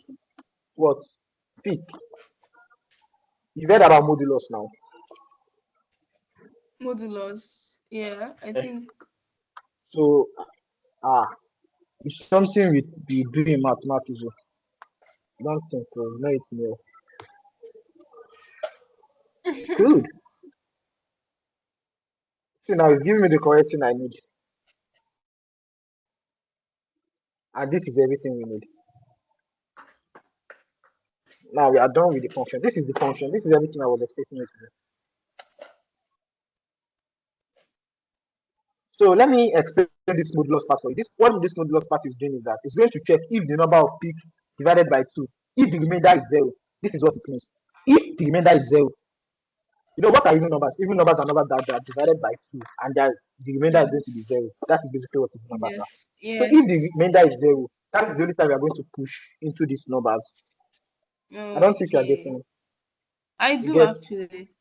what pick. You've heard about modulus now. Modulus. Yeah, I Eh, think. So it's something we do in mathematics. I don't think so. No, it's no. Good. See now it's giving me the correct thing I need. And this is everything we need. Now we are done with the function. This is the function. This is everything I was expecting it to do. So let me explain this modulus part for you. What this modulus part is doing is that it's going to check if the number of peak divided by 2, if the remainder is 0. This is what it means. If the remainder is 0, what are even numbers? Even numbers are numbers that are divided by 2 and the remainder is going to be Yes. 0. That is basically what even numbers are. Yes. So if the Yes. remainder is 0, that is the only time we are going to push into these numbers. I don't think you are Okay. getting I you do get actually.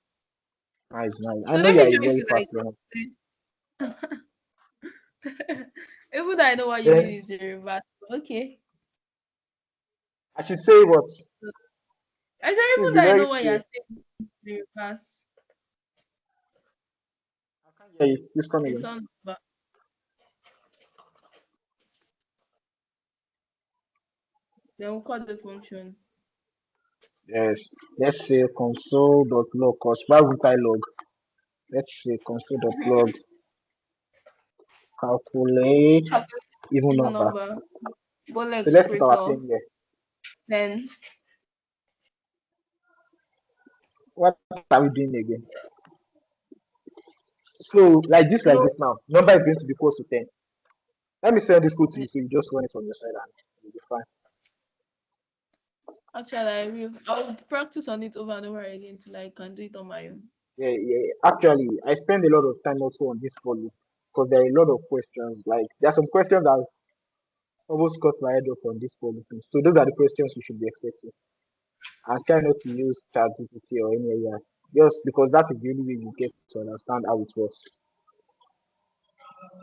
nice. I So know that you are means a you need very to fast learner. even though I know what you Then mean is the reverse. Okay. I should say what? I said Please even be though I very know what you're clear. saying is the reverse. Yeah, please come It's again. on but then we'll call the function. Yes. Let's say console.log, cause why would I log? Let's say console.log calculate Calculate even even number. number. Boolean So let's put our operator. thing here. Then What are we doing again? So like no this now. Number is going to be equal to 10. Let me send this code to you so you just run it from your side and you'll be fine. actually I will. I'll practice on it over and over again till I can do it on my own. Yeah. Actually, I spend a lot of time also on this follow because there are a lot of questions. Like there are some questions that almost cut my head off on this follow thing. So those are the questions we should be expecting. And try not to use ChatGPT or any other, just because that is the only way you get to understand how it works.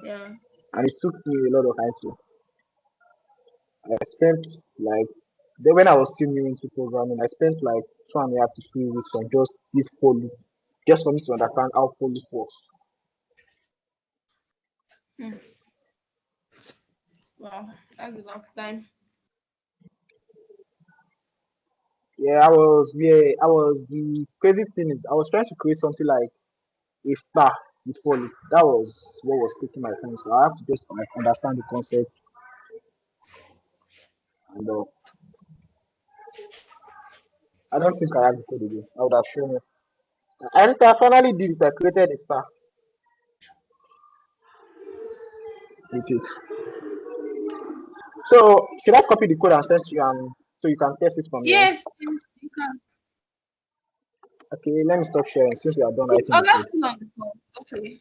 Yeah. And it took me a lot of time to. I spent like then when I was still new into programming, I spent like 2.5 to 3 weeks on just this follow, just for me to understand how follow works. Hmm. Wow, that's enough time. I was the crazy thing is I was trying to create something like a star with follow. That was what was taking my time. So I have to just like understand the concept and I don't think I have the code again. I would have shown you. And I finally did it. I created a star with it. So should I copy the code and send to you and so you can test it from your end? Yes, yes, you can. Okay, let me stop sharing since we are done Is writing the Ola code. still on the phone? Okay.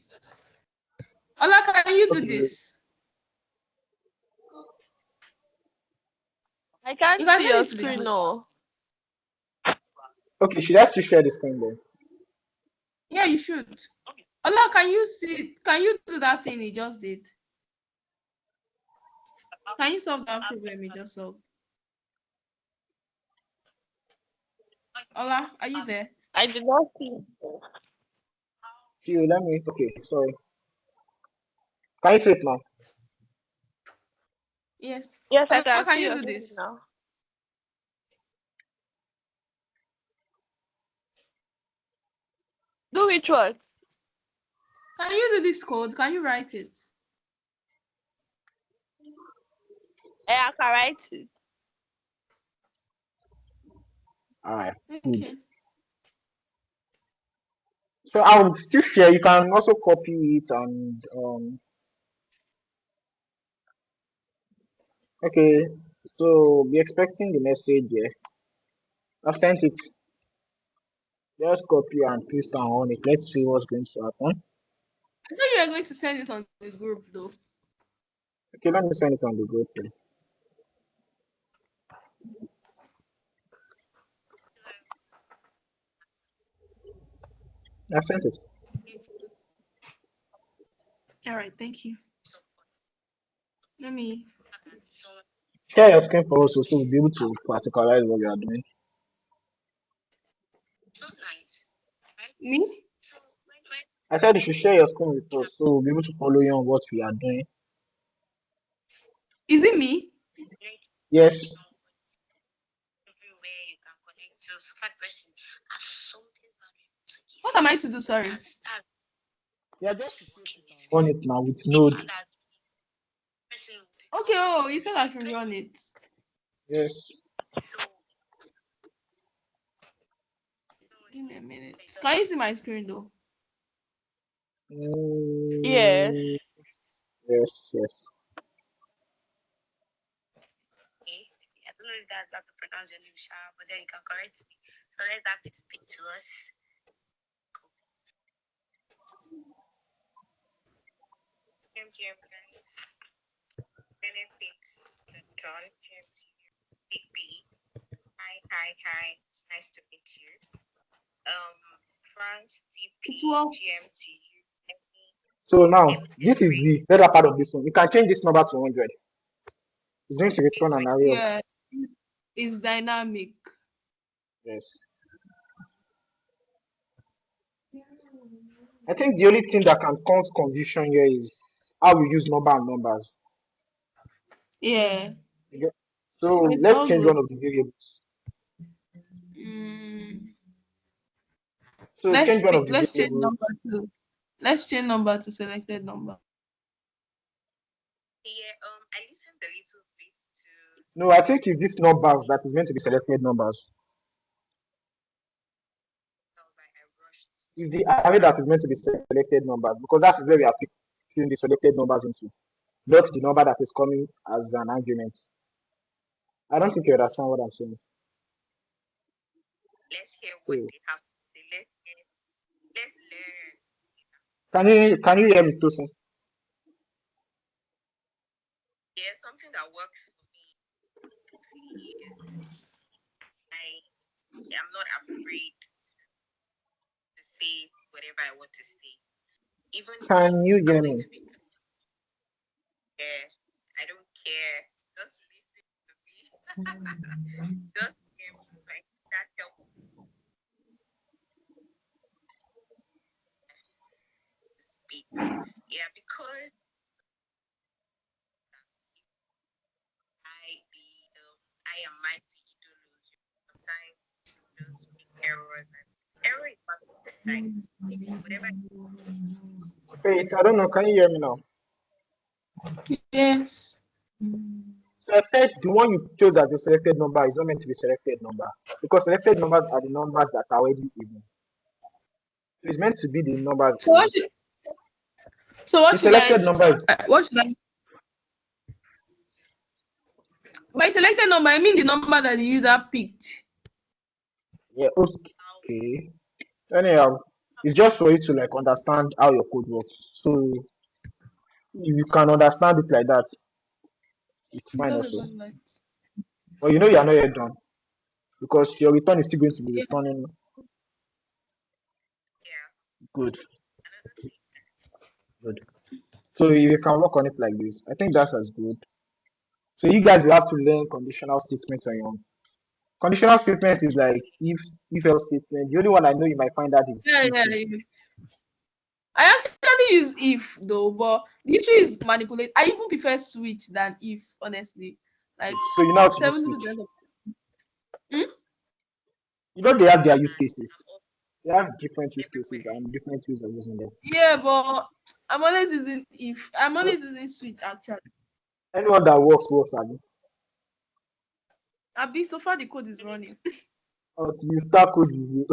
Ola, can you do Okay, this? I can't You can see send your it to the screen, group. no. okay, should I still share the screen then? Yeah, you should. Ola, can you see? Can you do that thing he just did? Can you solve that problem he just solved? Ola, are you there? I did not see. See you, let me okay, sorry. Can you see it now? Yes. Yes, I Ola, can can see you your do screen this? now. which one? Can you do this code? Can you write it? I can write it. All right. Okay. So I'll still share. You can also copy it and okay. So be expecting the message here. I've sent it. Just copy and paste on it. Let's see what's going to happen. I thought you were going to send it on the group though. Okay, let me send it on the group. Then. I sent it. All right, thank you. Let me. Share your screen for us so we'll be able to particularize what you are doing. Me? I said you should share your screen with us so we'll be able to follow you on what we are doing. Is it me? Yes. What am I to do? Sorry. Yeah, just on it now with Node. Okay. Oh, you said I should run it. Yes. Give me a minute. Can you see my screen though? Yes. Yes. Yes. I don't know if that's how to pronounce your name, Sha, but then you can correct me. So let that speak to us. GM, guys. Benefits, John, Big B. Hi. It's nice to meet you. France, TP, It works. GM to you. So now this is the better part of this one. You can change this number to 100. It's going to return an array of Yeah. It's dynamic. yes. I think the only thing that can cause confusion here is how we use number and numbers. Yeah. Okay. So It's let's all change good. one of the variables. Mm, So let's change one of the let's change variables. number to selected number. Yeah, I listened a little bit to No, I think it's this numbers that is meant to be selected numbers. I rushed. It's the array that is meant to be selected numbers because that is where we are putting the selected numbers into, not the number that is coming as an argument. I don't think you understand what I'm saying. Let's hear So, what they have to say. Let's learn. can you hear me, Tosin? Yeah, something that works for me is I am not afraid to say whatever I want to say. Even if Can you I'm hear going me? to be there, I don't care. Just listen to me. Just hear me. Like that helps to speak. Yeah, because I am mighty idolus. Sometimes you just make errors and error is part of sometimes. Whatever. Wait, I don't know. Can you hear me now? Yes. So I said the one you chose as the selected number is not meant to be selected number because selected numbers are the numbers that are already even. So it's meant to be the numbers. So what should, so The what should I selected number is what should I by selected number I mean the number that the user picked. yeah, okay. Anyhow, it's just for you to like understand how your code works. So if you can understand it like that, it's I fine thought also. about that. But you know you are not yet done because your return is still going to be Yeah. returning Yeah. good. Another thing. Good. So if you can work on it like this, I think that's as good. So you guys will have to learn conditional statements on your own. Conditional statement is like if else statement. The only one I know you might find that is Yeah, if. yeah. I actually use if though, but the issue is manipulate. I even prefer switch than if, honestly. Like So you know how to do switch. 70% of You know they have their use cases. They have different use cases everywhere. and different ways of using them. Yeah, but I'm always using switch actually. Anyone that works, I mean. Abi, so far the code is running. Until you start code review.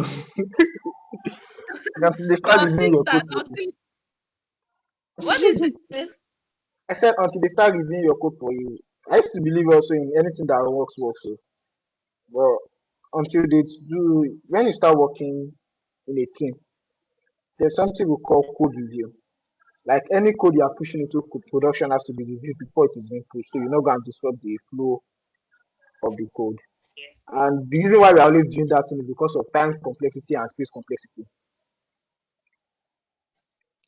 Until they But start reviewing your code for you. what is it? I said until they start reviewing your code for you. I used to believe also in anything that works. So, but until they do, when you start working in a team, there's something we call code review. Like any code you are pushing into production has to be reviewed before it is being pushed. So you're not going to disrupt the flow of the code. Yes. And the reason why we're always doing that thing is because of time complexity and space complexity.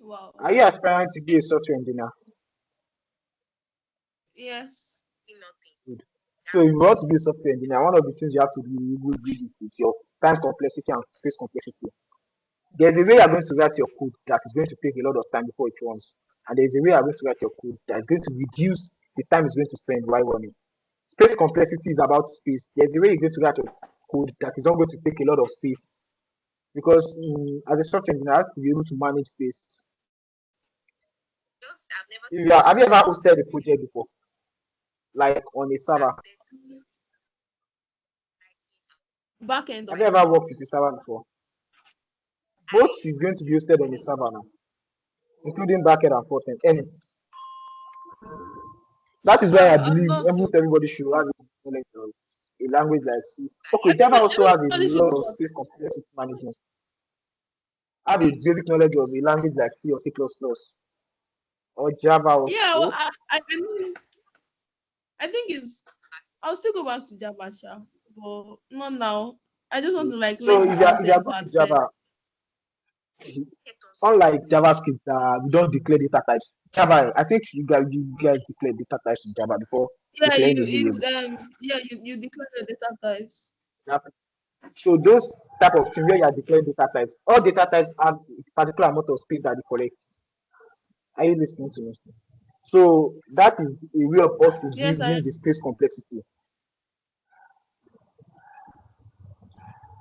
Wow. Are you aspiring to be a software engineer? Yes. Nothing. Good. So if you want to be a software engineer, one of the things you have to be able to do is your time complexity and space complexity. There's a way you're going to write your code that is going to take a lot of time before it runs. And there's a way you're going to write your code that is going to reduce the time it's going to spend while running. Space complexity is about space. There's a way you're going to write your code that is not going to take a lot of space. Because as a software engineer, you have to be able to manage space. Just I've never Have you ever hosted a project before? Like on a server? started Back end Have or you ever front worked end? with a server before? Both I is going to be hosted on a server now, including backend and frontend. And that is why I I've believe not almost everybody should have a knowledge of a language like C. Okay, Java everybody also has a everybody should lot know of what. space complexity management. Have a basic knowledge of a language like C or C++ or Java Yeah, well, also. I mean I think it's I'll still go back to Java, sha, but not now. I just want to like So learn the if you are front end good part with first. Java, kept on unlike JavaScript, we don't declare data types. Java, I think you guys declare data types in Java before Yeah, declaring a variable. you declare the data types. Yeah. So those type of things where you are declaring data types, all data types have a particular amount of space that they collect. Are you listening to me? So that is a way of us Yes, I reducing the space complexity.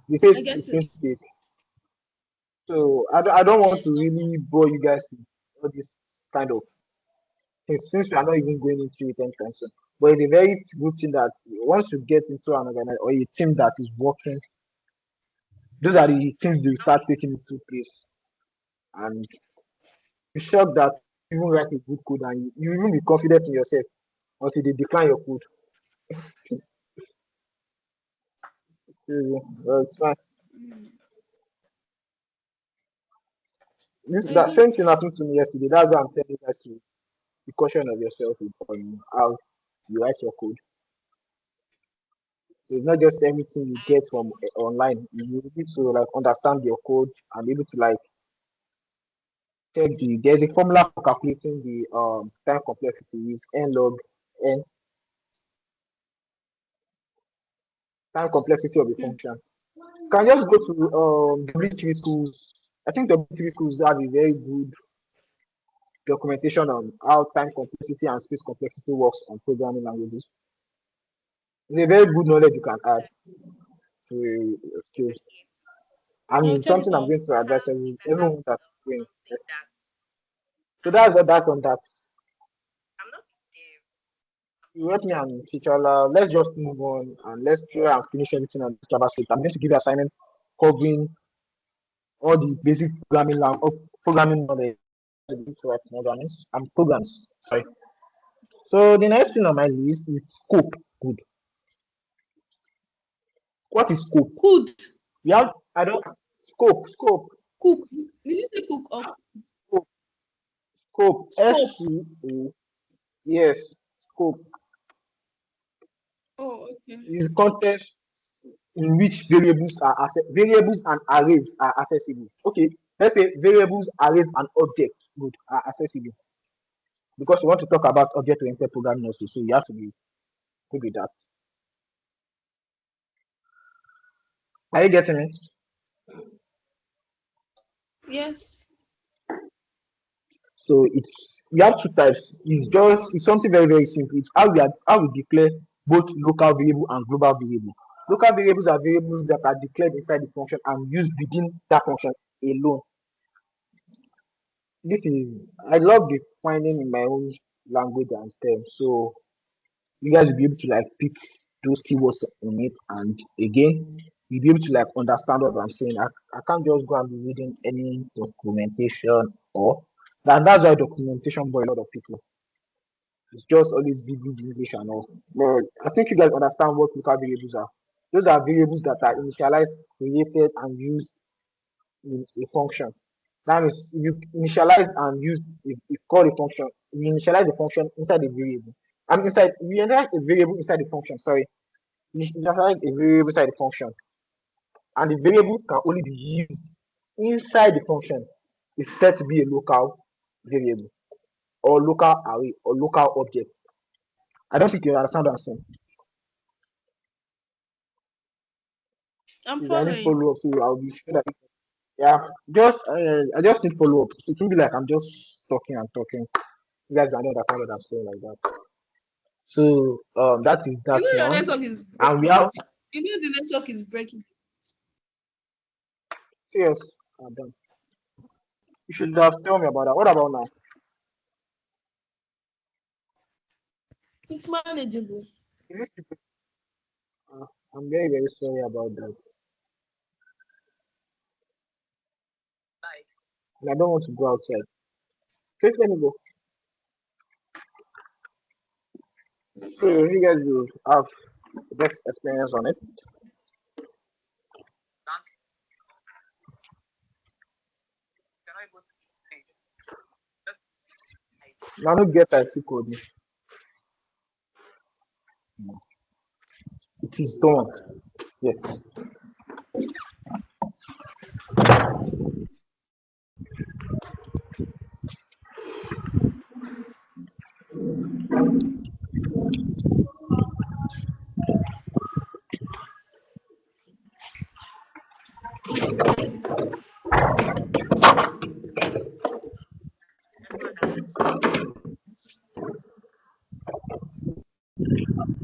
The get it. space. So I don't want Yes, to no really bore you guys with all this kind of things since we are not even going into it anytime soon. But it's a very good thing that once you get into an organization or a team that is working, those are the things they will now start taking into place. And be shocked that you even write a good code and you even be confident in yourself until they decline your code. Well, it's fine. mm, I That do. same thing happened to me yesterday. That's why I'm telling you guys to be cautious of yourself on how you write your code. So it's not just everything you I get from online. You need to like understand your code and be able to like check there's a formula for calculating the time complexity is n log n time complexity of a Mm, function. You can just go to W3 schools. I think W3 schools have a very good documentation on how time complexity and space complexity works on programming languages. It's a very good knowledge you can add to your skills. yes. I'll And check something it I'm out. going to advise If I have everyone that's doing. something that So I'm that's not what that's on that. I'm not there. You help me and Chichala. Let's just move on and let's try and finish anything on this JavaScript. I'm going to give you assignment covering all the basic programming knowledge to write programs and programs. Sorry. So the next thing on my list is scope. Good. What is scope? Could We have I don't scope cook. Did you say cook or scope scope scope? SCO yes scope Oh, okay. is context in which variables and arrays are accessible. Okay, let's say variables, arrays, and objects good are accessible because we want to talk about object-oriented programming also, so you have to be good with that. Are you getting it? Yes. So it's we have two types. It's something very simple. It's how we declare both local variable and global variable. Local variables are variables that are declared inside the function and used within that function alone. This is I love defining in my own language and terms. So you guys will be able to like pick those keywords in it, and again you'll be able to like understand what I'm saying. I can't just go and be reading any documentation or that's why documentation bore a lot of people. It's just always vivid English and all. But I think you guys understand what local variables are. Those are variables that are initialized, created, and used in a function. That means if you initialize and use if call a function, you initialize the function inside the variable. And inside you initialize a variable inside the function, sorry. You initialize a variable inside the function. And the variable can only be used inside the function. Is said to be a local variable or local array or local object. I don't think you understand what I'm saying. I'm Is there any following. follow up? So I'll be sure that yeah, just I just need follow up. It can be like I'm just talking and talking. You guys don't understand what I'm saying like that. So that is that Your one. network is And we breaking. have The network is breaking. yes, I'm done. You should have told me about that. What about now? It's manageable. Is this I'm very very sorry about that. And I don't want to go outside. Please let me go. So you guys will have the next experience on it. Now don't get type C code. It is done. Yes.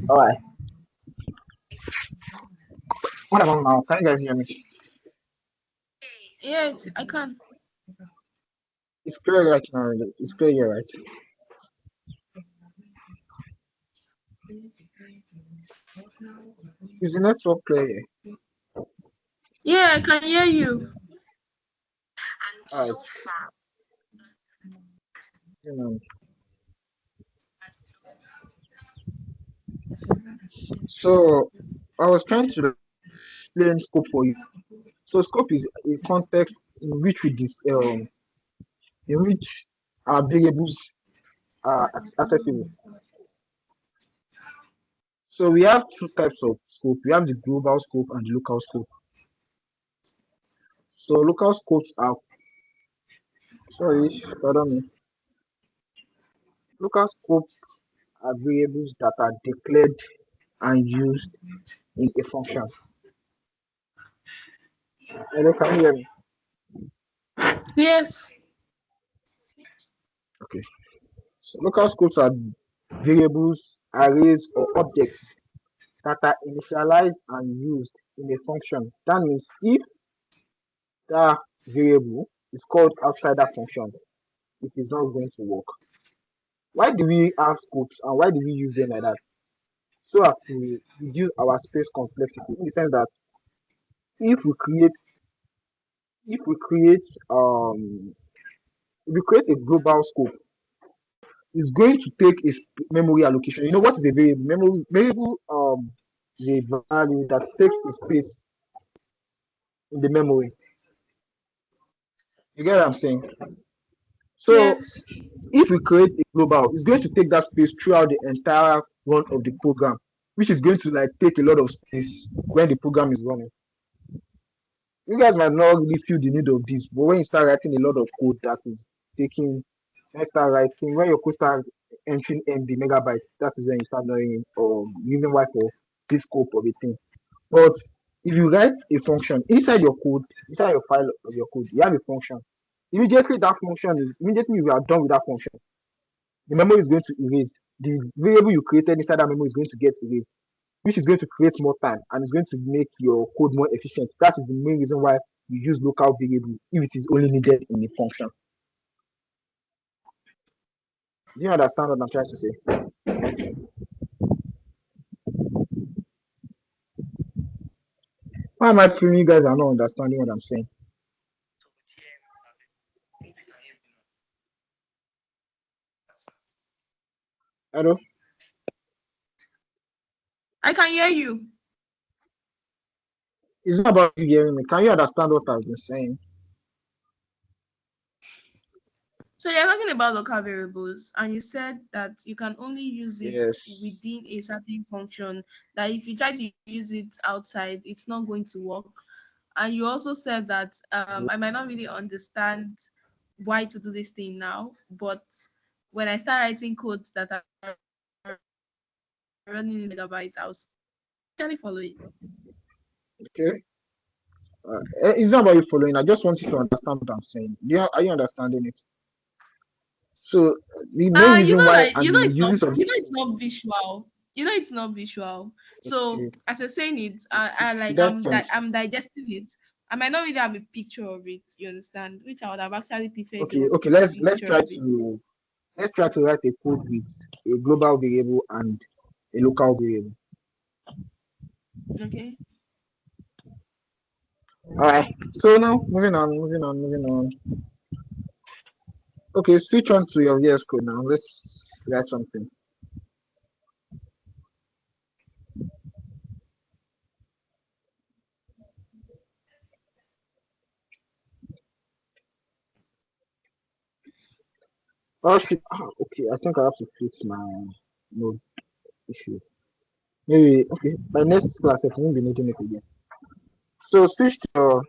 Alright. What about now? Can you guys hear me? Yeah, I can. It's clear right now. It's clear here, right? Is the network clear here? Yeah, I can hear you. And Alright. so far, You know. So I was trying to explain scope for you. So scope is a context in which in which our variables are accessible. So we have two types of scope. We have the global scope and the local scope. So local scopes are sorry, pardon me. Local scopes are variables that are declared and used in a function. Hello, can you hear me? Yes. Okay. So local scopes are variables, arrays, or objects that are initialized and used in a function. That means if that variable is called outside that function, it is not going to work. Why do we have scopes and why do we use them like that? So as to reduce our space complexity in the sense that if we create if we create if we create a global scope, it's going to take a memory allocation. You know what is a variable? Variable is a value that takes a space in the memory. You get what I'm saying? So Yes. if we create a global, it's going to take that space throughout the entire run of the program, which is going to like take a lot of space when the program is running. You guys might not really feel the need of this, but when you start writing a lot of code that is taking, let's start writing, when your code start entering MB megabytes, that is when you start knowing or using why for this scope of a thing. But if you write a function inside your code, inside your file of your code, you have a function. Immediately you are done with that function, the memory is going to erase. The variable you created inside that memory is going to get erased. which is going to create more time and is going to make your code more efficient. That is the main reason why you use local variable if it is only needed in a function. Do you understand what I'm trying to say? Why am I feeling you guys are not understanding what I'm saying? Hello? I can hear you. It's not about you hearing me. Can you understand what I've been saying? So you're talking about local variables, and you said that you can only use it Yes. within a certain function. That if you try to use it outside, it's not going to work. And you also said that I might not really understand why to do this thing now, but when I start writing codes that are running in megabytes, I'll actually follow it. Okay. It's not about you following. I just want you to understand what I'm saying. Are you understanding it? So the main You reason know, why like and the uses of you this know, it's not visual. You know, it's not visual. So okay, as you're saying it, I like that's I'm digesting it. I might not really have a picture of it. You understand? Which I would have actually preferred okay. a Okay, let's picture try of it. to write a code with a global variable and a local variable. Okay. All right. So now moving on. Okay, switch on to your VS Code now. Let's write something. Oh shit. Okay, I think I have to fix my node issue. Maybe okay. By next class, I won't be needing it again. So switch to your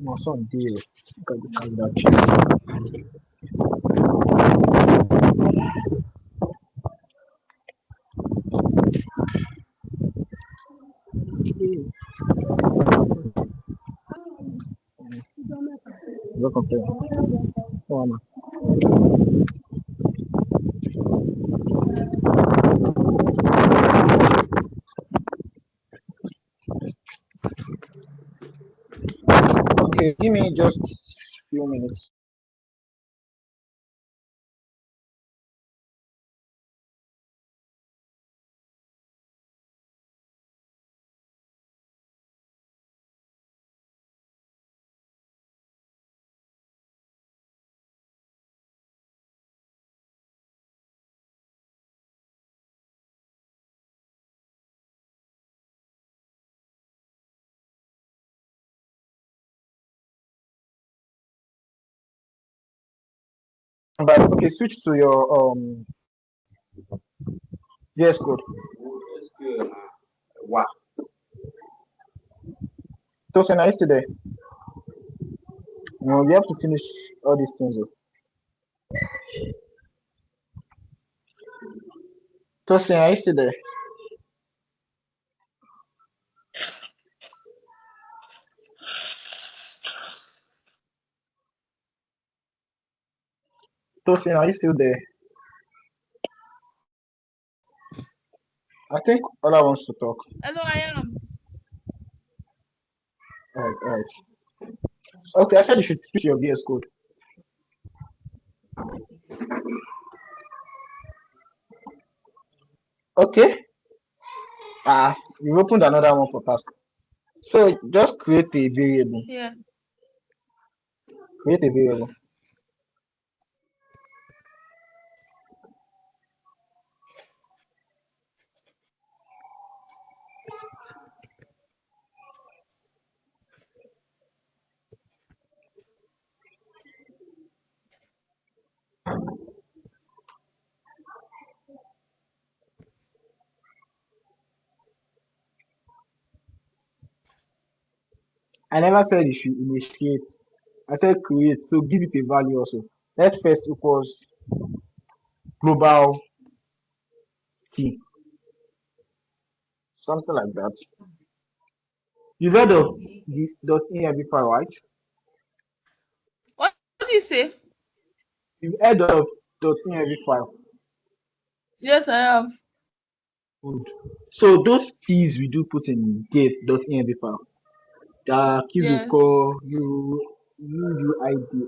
my son deal. Look at the calendar. Welcome to. Oh, man. Okay, give me just few minutes. But okay, switch to your VS Code. Wow. Tosin, are you still there? No, we have to finish all these things. Tosin, are you still there? Tosin, are you still there? I think Ola wants to talk. Hello, I am. All right. Okay, I said you should switch your VS Code. Okay. You've opened another one for task. So just create a variable. Yeah. Create a variable. I never said you should initiate. I said create. So give it a value also. Let first equals global key. Something like that. You read of this .env file, right? What do you say? You've heard of .env file. Yes, I have. Good. So those keys we do put in gate .env file. The keys we Yes. call UUID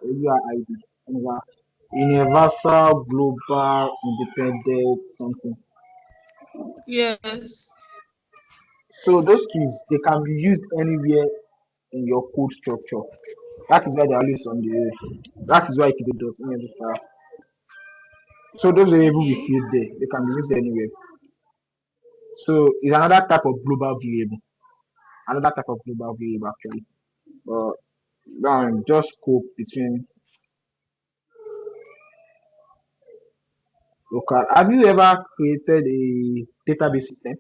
or URID. Universal Global Independent something. Yes. So those keys they can be used anywhere in your code structure. That is why they are always on the. That is why it is a .env file. So those variables we Okay. create there, they can be used anywhere. So it's another type of global variable. Another type of global variable actually. But just scope between local. Have you ever created a database system?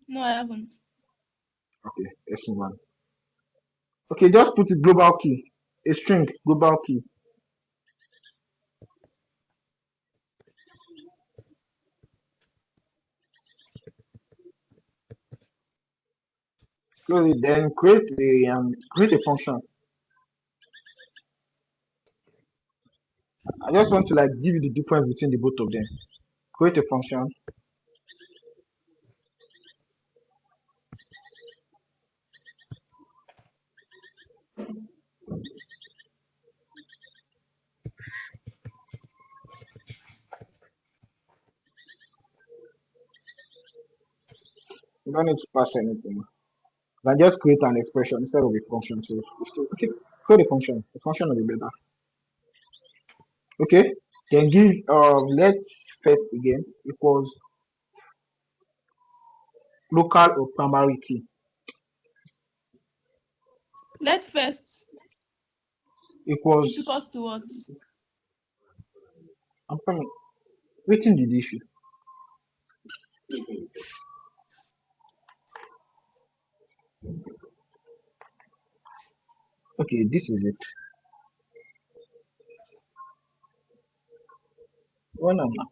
No, I haven't. Okay, let's move on. Okay, just put it global key. A string, global key. Close it, then create a function. I just want to like give you the difference between the both of them. Create a function. You don't need to pass anything. You can just create an expression instead of a function. So it's still, okay, create a function. The function will be better. Okay, then give let's first again equals local or primary key Let first. equals It equals to what? I'm coming. Waiting the issue. Okay, this is it. One number.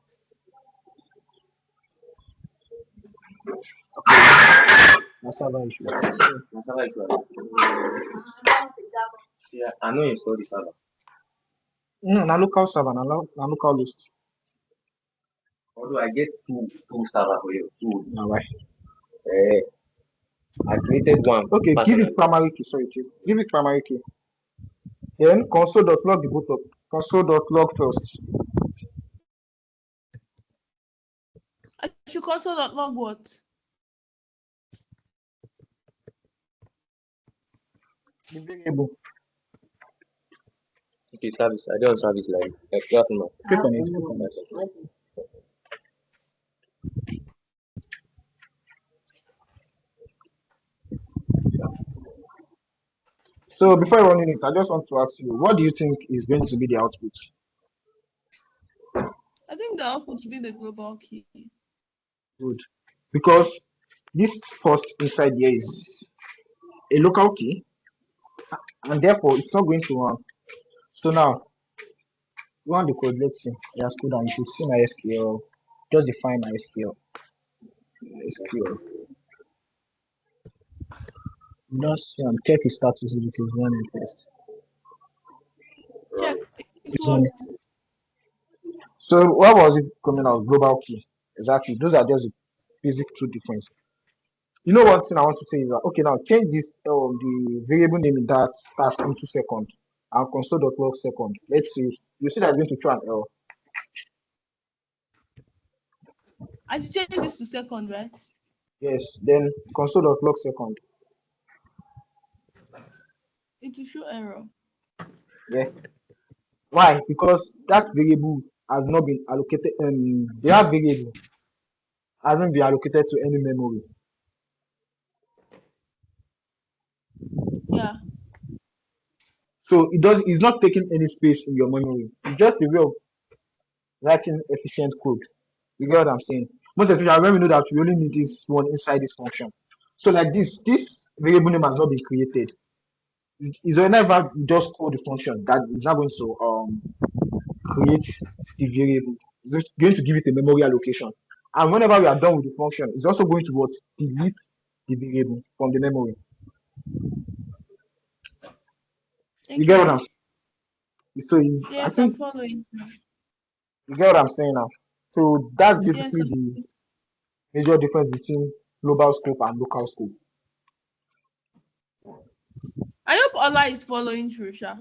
That's server issue. Na server is like, yeah, I know install the server. No, na local server, na local list. Although I get two server for you, two. Now why? Eh, I created one Okay, give personally. it primary key. Sorry, chief. Give it primary key. Then console.log the boot up. Console.log first. I should console.log what? The variable. Okay, service. I don't service like extra now. Click on it. Click on it. So before running it, I just want to ask you, what do you think is going to be the output? I think the output should be the global key. Good. Because this first inside here is a local key, and therefore it's not going to run. So now run the code. Let's see. Yes, good. And you should see my SQL. Just define my SQL. SQL. Just check the status if it is running first. Check. It It's running. worked. So what was it coming out? Global key. Exactly. Those are just the basic two difference. You know one thing I want to say is that okay now change this the variable name in that task into second and console.log second. Let's see. You see that's going to throw an error. I should change this to second, right? Yes. Then console.log second. It will show error. Yeah. Why? Because that variable has not been allocated. That variable hasn't been allocated to any memory. Yeah. So it's not taking any space in your memory. It's just a way of writing efficient code. You get what I'm saying? Most especially when we know that we only need this one inside this function. So like this variable name has not been created. It's whenever you just call the function that is not going to create the variable. It's just going to give it a memory allocation. And whenever we are done with the function, it's also going to what delete the variable from the memory. You get what I'm Okay. saying? So I Yes, I'm think following. Sir. you get what I'm saying now. So that's Yes, basically I'm the following. major difference between global scope and local scope. I hope Allah is following through, Sha.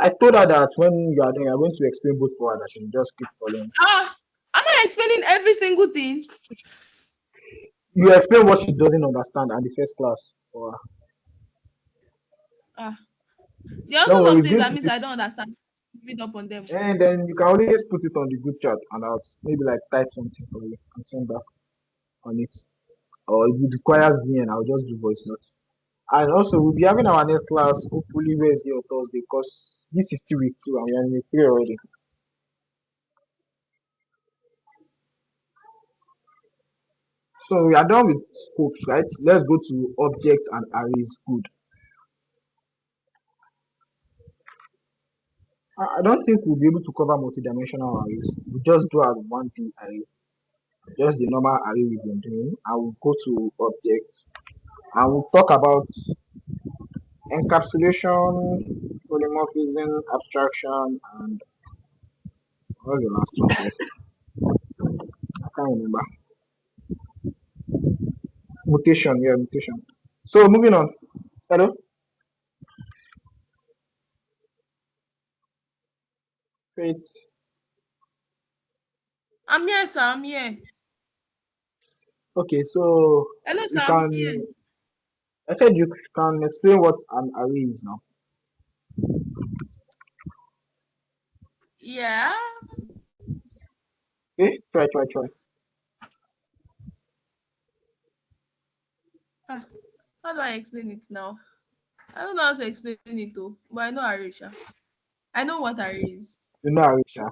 I told her that when you are done, you are going to explain both for her that she will just keep following. Am I explaining every single thing? You explain what she doesn't understand and the first class for her. Ah, there are Don't also worry, some it's things going that to means be, I don't understand. Read up on them. and then you can always put it on the group chat and I'll maybe like type something for you and send back on it. Or if it requires me and I'll just do voice notes. And also we'll be having our next class hopefully Wednesday or Thursday because this is still week 2 and we are in week 3 already. So we are done with scopes, right? Let's go to objects and arrays. Good. I don't think we'll be able to cover multidimensional arrays. We just do our 1D array, just the normal array we've been doing. And we'll go to objects and we'll talk about encapsulation, polymorphism, abstraction, and what's the last one? I can't remember. Mutation, yeah, mutation. So moving on. Hello? Great. I'm here, sir. I'm here. Okay, so Hello, sir. you I'm here. can, I said you can explain what an array is now. Yeah. Okay, try. Ah, how do I explain it now? I don't know how to explain it though, but I know Arisha. I know what array is. You know array, sha.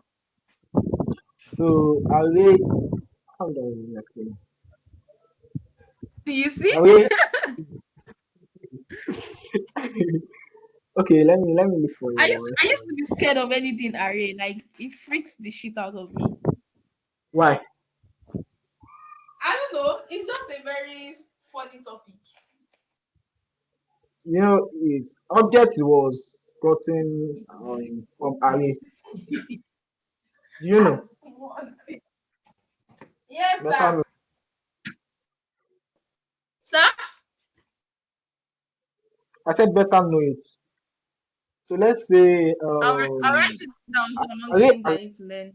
So array, how do I even explain? Do you see? Array. Okay, let me look for I your used I used to reference. be scared of anything array. Like it freaks the shit out of me. Why? I don't know. It's just a very funny topic. You know, its object was gotten from array. Do you know? Yes, Better sir. know. Sir, I said better know it. So let's say I'll write it down so among the array, things I need to learn.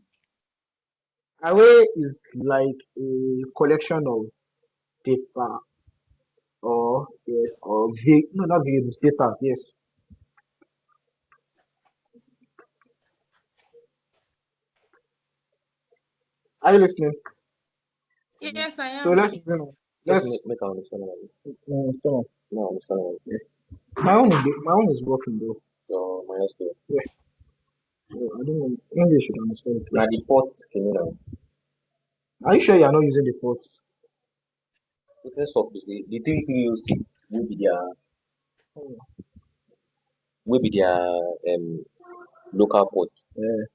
array is like a collection of data or yes or no not variables data yes. Are you listening? Yes, I So am. let's you know Just let's make our understand about it. so No, understand about it. my own is working though. So minus two. Yeah, so I don't know English should understand it. Now the port can you know. Are you sure you are not using the ports? First off, the 3306 Oh, will be their local port. yeah.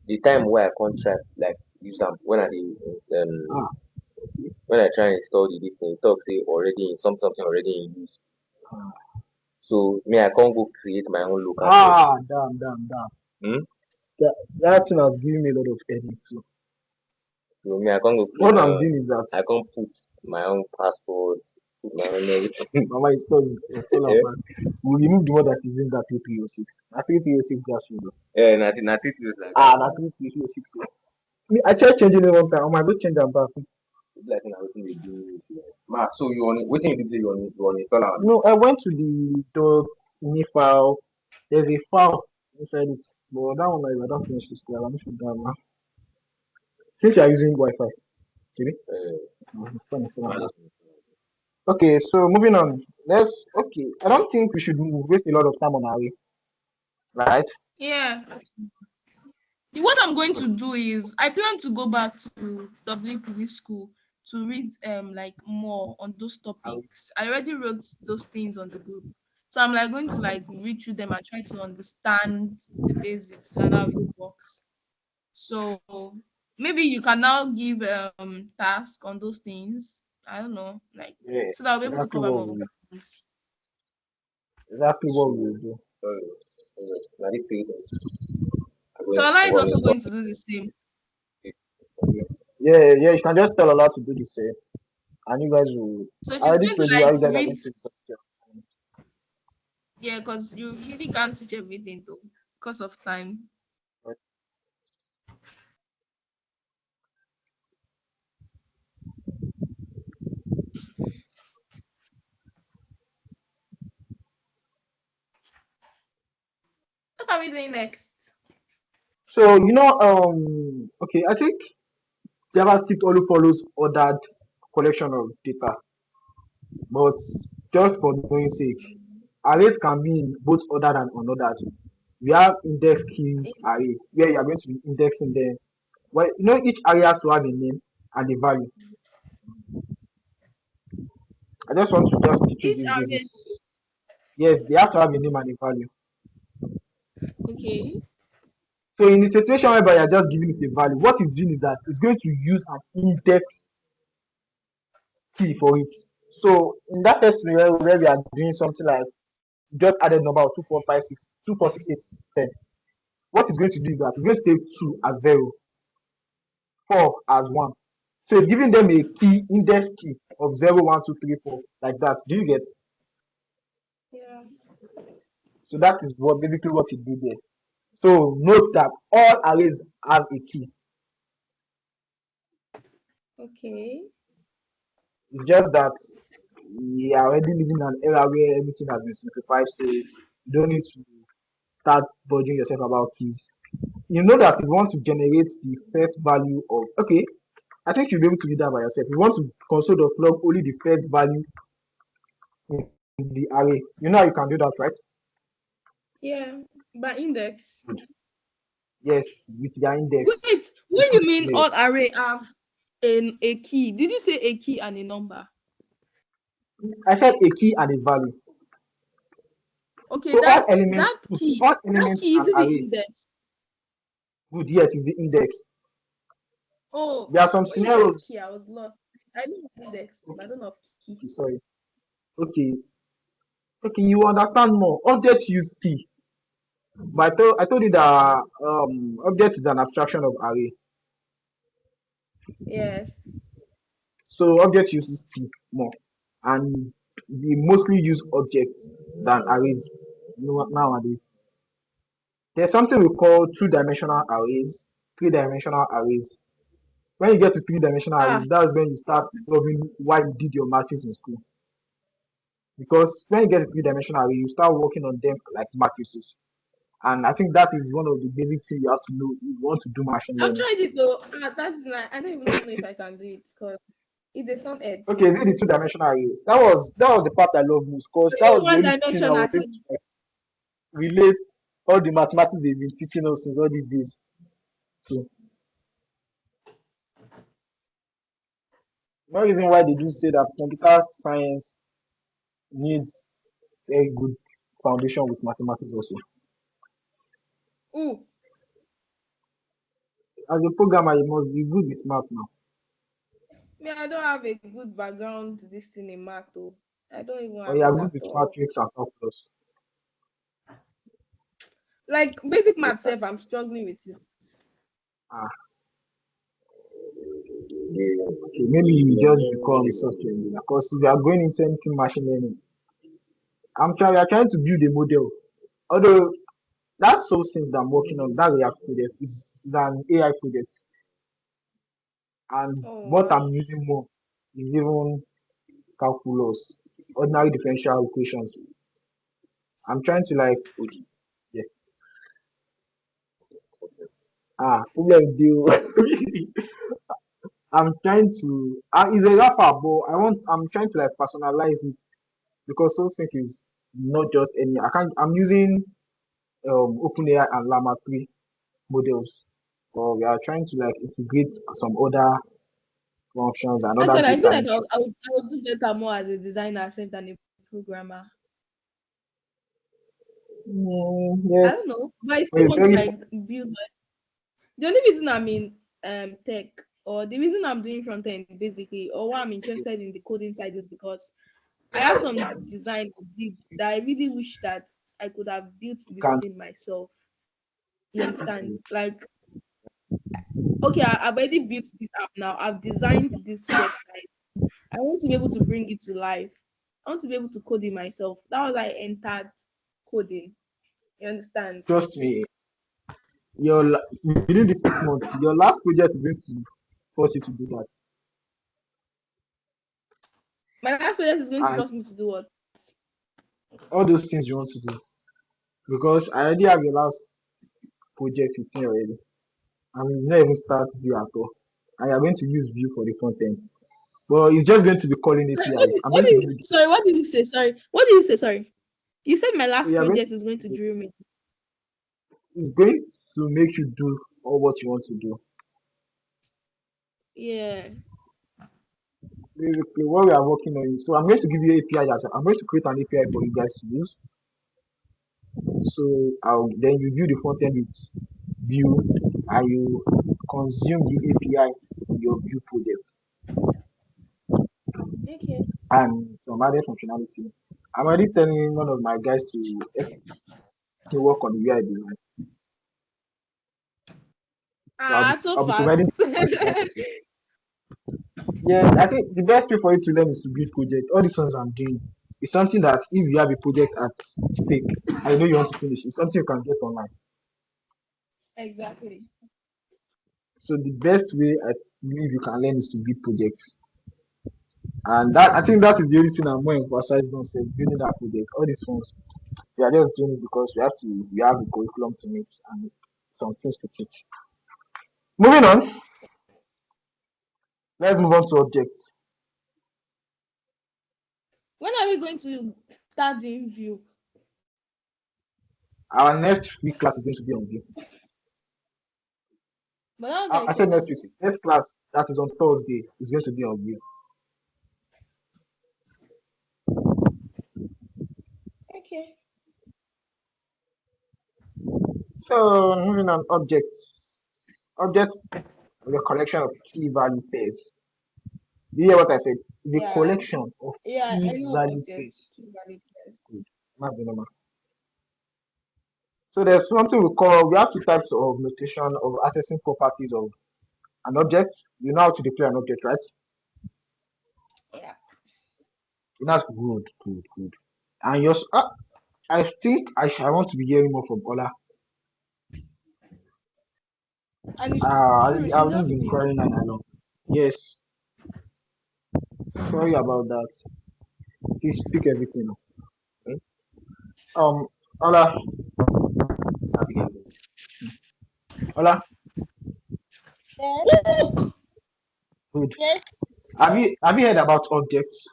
The time where I contract like use them when I dey, Ah, when I try and install the different talk say already in something already in use. So me I can't go create my own local port. damn. Hmm? That thing has given me a lot of headache too. So me I can't go create What my I'm own. doing is that I can't put my own passport, put my own everything. Mama is still fall Yeah. apart. We remove the one that is in that 3306. That 3306 gas window. Nothing to like that. Ah, that 3306. Me, I tried changing it one time. Oh my god, change that back. It's like na wetin dey do ma so you want wetin you do say you want install am. No, I went to the .ini file. There's a file inside it. But that one, like, I don't finish this file. I'm sure that now. Since you are using Wi-Fi, okay? Fine, it's fine. Okay, so moving on. Okay. I don't think we should waste a lot of time on our way, right? Yeah. What I'm going to do is I plan to go back to WPV school to read like more on those topics. I already wrote those things on the group. So I'm like going to like read through them and try to understand the basics and how it works. So maybe you can now give task on those things. I don't know, like Yeah, so that I'll be able to exactly cover what more we things. exactly what we So will do. uh, Now these three things are So going Allah is one also on going to do the same. Yeah, yeah, you can just tell Allah to do the same, and you guys will. So I she's already going to told you how like you guys are read, going to. yeah, because you really can't teach everything though, because of time. What are we doing next? So okay, I think JavaScript only follows ordered collection of data, but just for knowing sake, arrays can be in both ordered and unordered. We have index key array where you are going to be indexing them. Well, each array has to have a name and a value. I just want to just teach you Each this array, basics. Yes, they have to have a name and a value. okay, So in the situation whereby you're just giving it a value, what it's doing is that it's going to use an index key for it. So in that first scenario where we are doing something like just added number of 2456, 2468, 10, what it's going to do is that it's going to take 2 as 0, 4 as 1. So it's giving them a key, index key of 0, 1, 2, 3, 4, like that. Do you get? yeah, So that is what basically what it did there. So note that all arrays have a key. okay, It's just that we are already living in an era where everything has been simplified, so you don't need to start budging yourself about keys. You know that if you want to generate the first value of, okay, I think you'll be able to do that by yourself. You want to console.log only the first value in the array. You know how you can do that, right? yeah, by index. Yes, with their index. Wait, You when put you mean there. all array have a key, did you say a key and a number? I said a key and a value. Okay, So all that elements, that key, all that elements key is an it the array. index? Good, yes, is the index. Oh, There are some when you said scenarios. key, I was lost. I know of index, but I don't know of key. Okay, sorry. Okay, okay, you understand more. Object use key. But I told you that object is an abstraction of array. Yes. So object uses key more, and we mostly use objects than arrays nowadays. There's something we call two-dimensional arrays, three-dimensional arrays. When you get to three-dimensional Ah, arrays, that's when you start loving why you did your matrix in school. Because when you get to three-dimensional array, you start working on them like matrices. And I think that is one of the basic things you have to know if you want to do machine I've learning. tried it though. That's like I don't even know if I can do it because it's on Ed. Okay, is it the two-dimensional array? That was the part I love most because that was the One only thing I dimension was as able to like, relate all the mathematics they've been teaching us since all these days. So no reason why they do say that computer science needs very good foundation with mathematics also. ooh. As a programmer, you must be good with math now. Me, I don't have a good background this thing in math though. I don't even Or have you are it good at with all. matrix and calculus. Like basic math self, I'm struggling with it. Ah, okay, maybe you just become a software engineer. Because if you are going into anything machine learning, we are trying to build a model. Although that's so things that I'm working on, that React project is an AI project. And Oh what wow. I'm using more is even calculus, ordinary differential equations. I'm trying to like, yeah, problem deal. I'm trying to, it's a wrapper, but I'm trying to like personalize it because something is not just any, I'm using OpenAI and Llama 3 models. But we are trying to like integrate some other functions and other Actually, I feel data like into. I would do better more as a designer self than a programmer. I Yes, don't know, but I but still it's want to very like build. The only reason I'm in tech or the reason I'm doing front end basically or why I'm interested in the coding side is because I have some design ideas that I really wish that I could have built You this can thing myself. You understand? Like, okay, I've already built this app now. I've designed this website. I want to be able to bring it to life. I want to be able to code it myself. That was why I entered coding. You understand? trust me. Within the 6 months, your last project is going to force you to do that. My last project is going to And force me to do what? all those things you want to do. Because I already have your last project with me already. And we've not even started Vue at all. And you're going to use Vue for the front end. But it's just going to be calling APIs. I'm going to give you Sorry, what did you say? Sorry. What did you say? Sorry. You said my so last you're going project is going to drill me. it's going to make you do all what you want to do. Yeah. Basically, what we are working on. So I'm going to give you API that I'm going to create an API for you guys to use. So I'll then you view the front end with Vue and you consume the API in your Vue project Okay. and some other functionality. I'm already telling one of my guys to help me work on the UI design. So So I'll be fast. providing functionality. Yeah, I think the best way for you to learn is to build project. All these ones I'm doing is something that if you have a project at stake, I know you want to finish. It's something you can get online. Exactly. So the best way I believe you can learn is to build projects. And that I think that is the only thing I'm more emphasizing on say building that project. All these ones we are just doing it because we have a curriculum to meet and some things to teach. Moving on, let's move on to objects. When are we going to start doing view? Our next week class is going to be on Vue. But that was I like said 2 months. next week. Next class that is on Thursday is going to be on Vue. Okay. So moving on, objects. Objects are the collection of key value pairs. Do you hear what I said? The Yeah. collection of Yeah, I key know value objects. pairs. Key value pairs. Good. Not the number. So there's something we have two types of notation of accessing properties of an object. You know how to declare an object, right? Yeah. That's good. And yours, I think I want to be hearing more from Ola. And I you should haven't just been speak. crying and along. Yes, sorry about that. Please speak everything up. Okay? Ola, Ola, Yes. good. Yes. Have you heard about objects?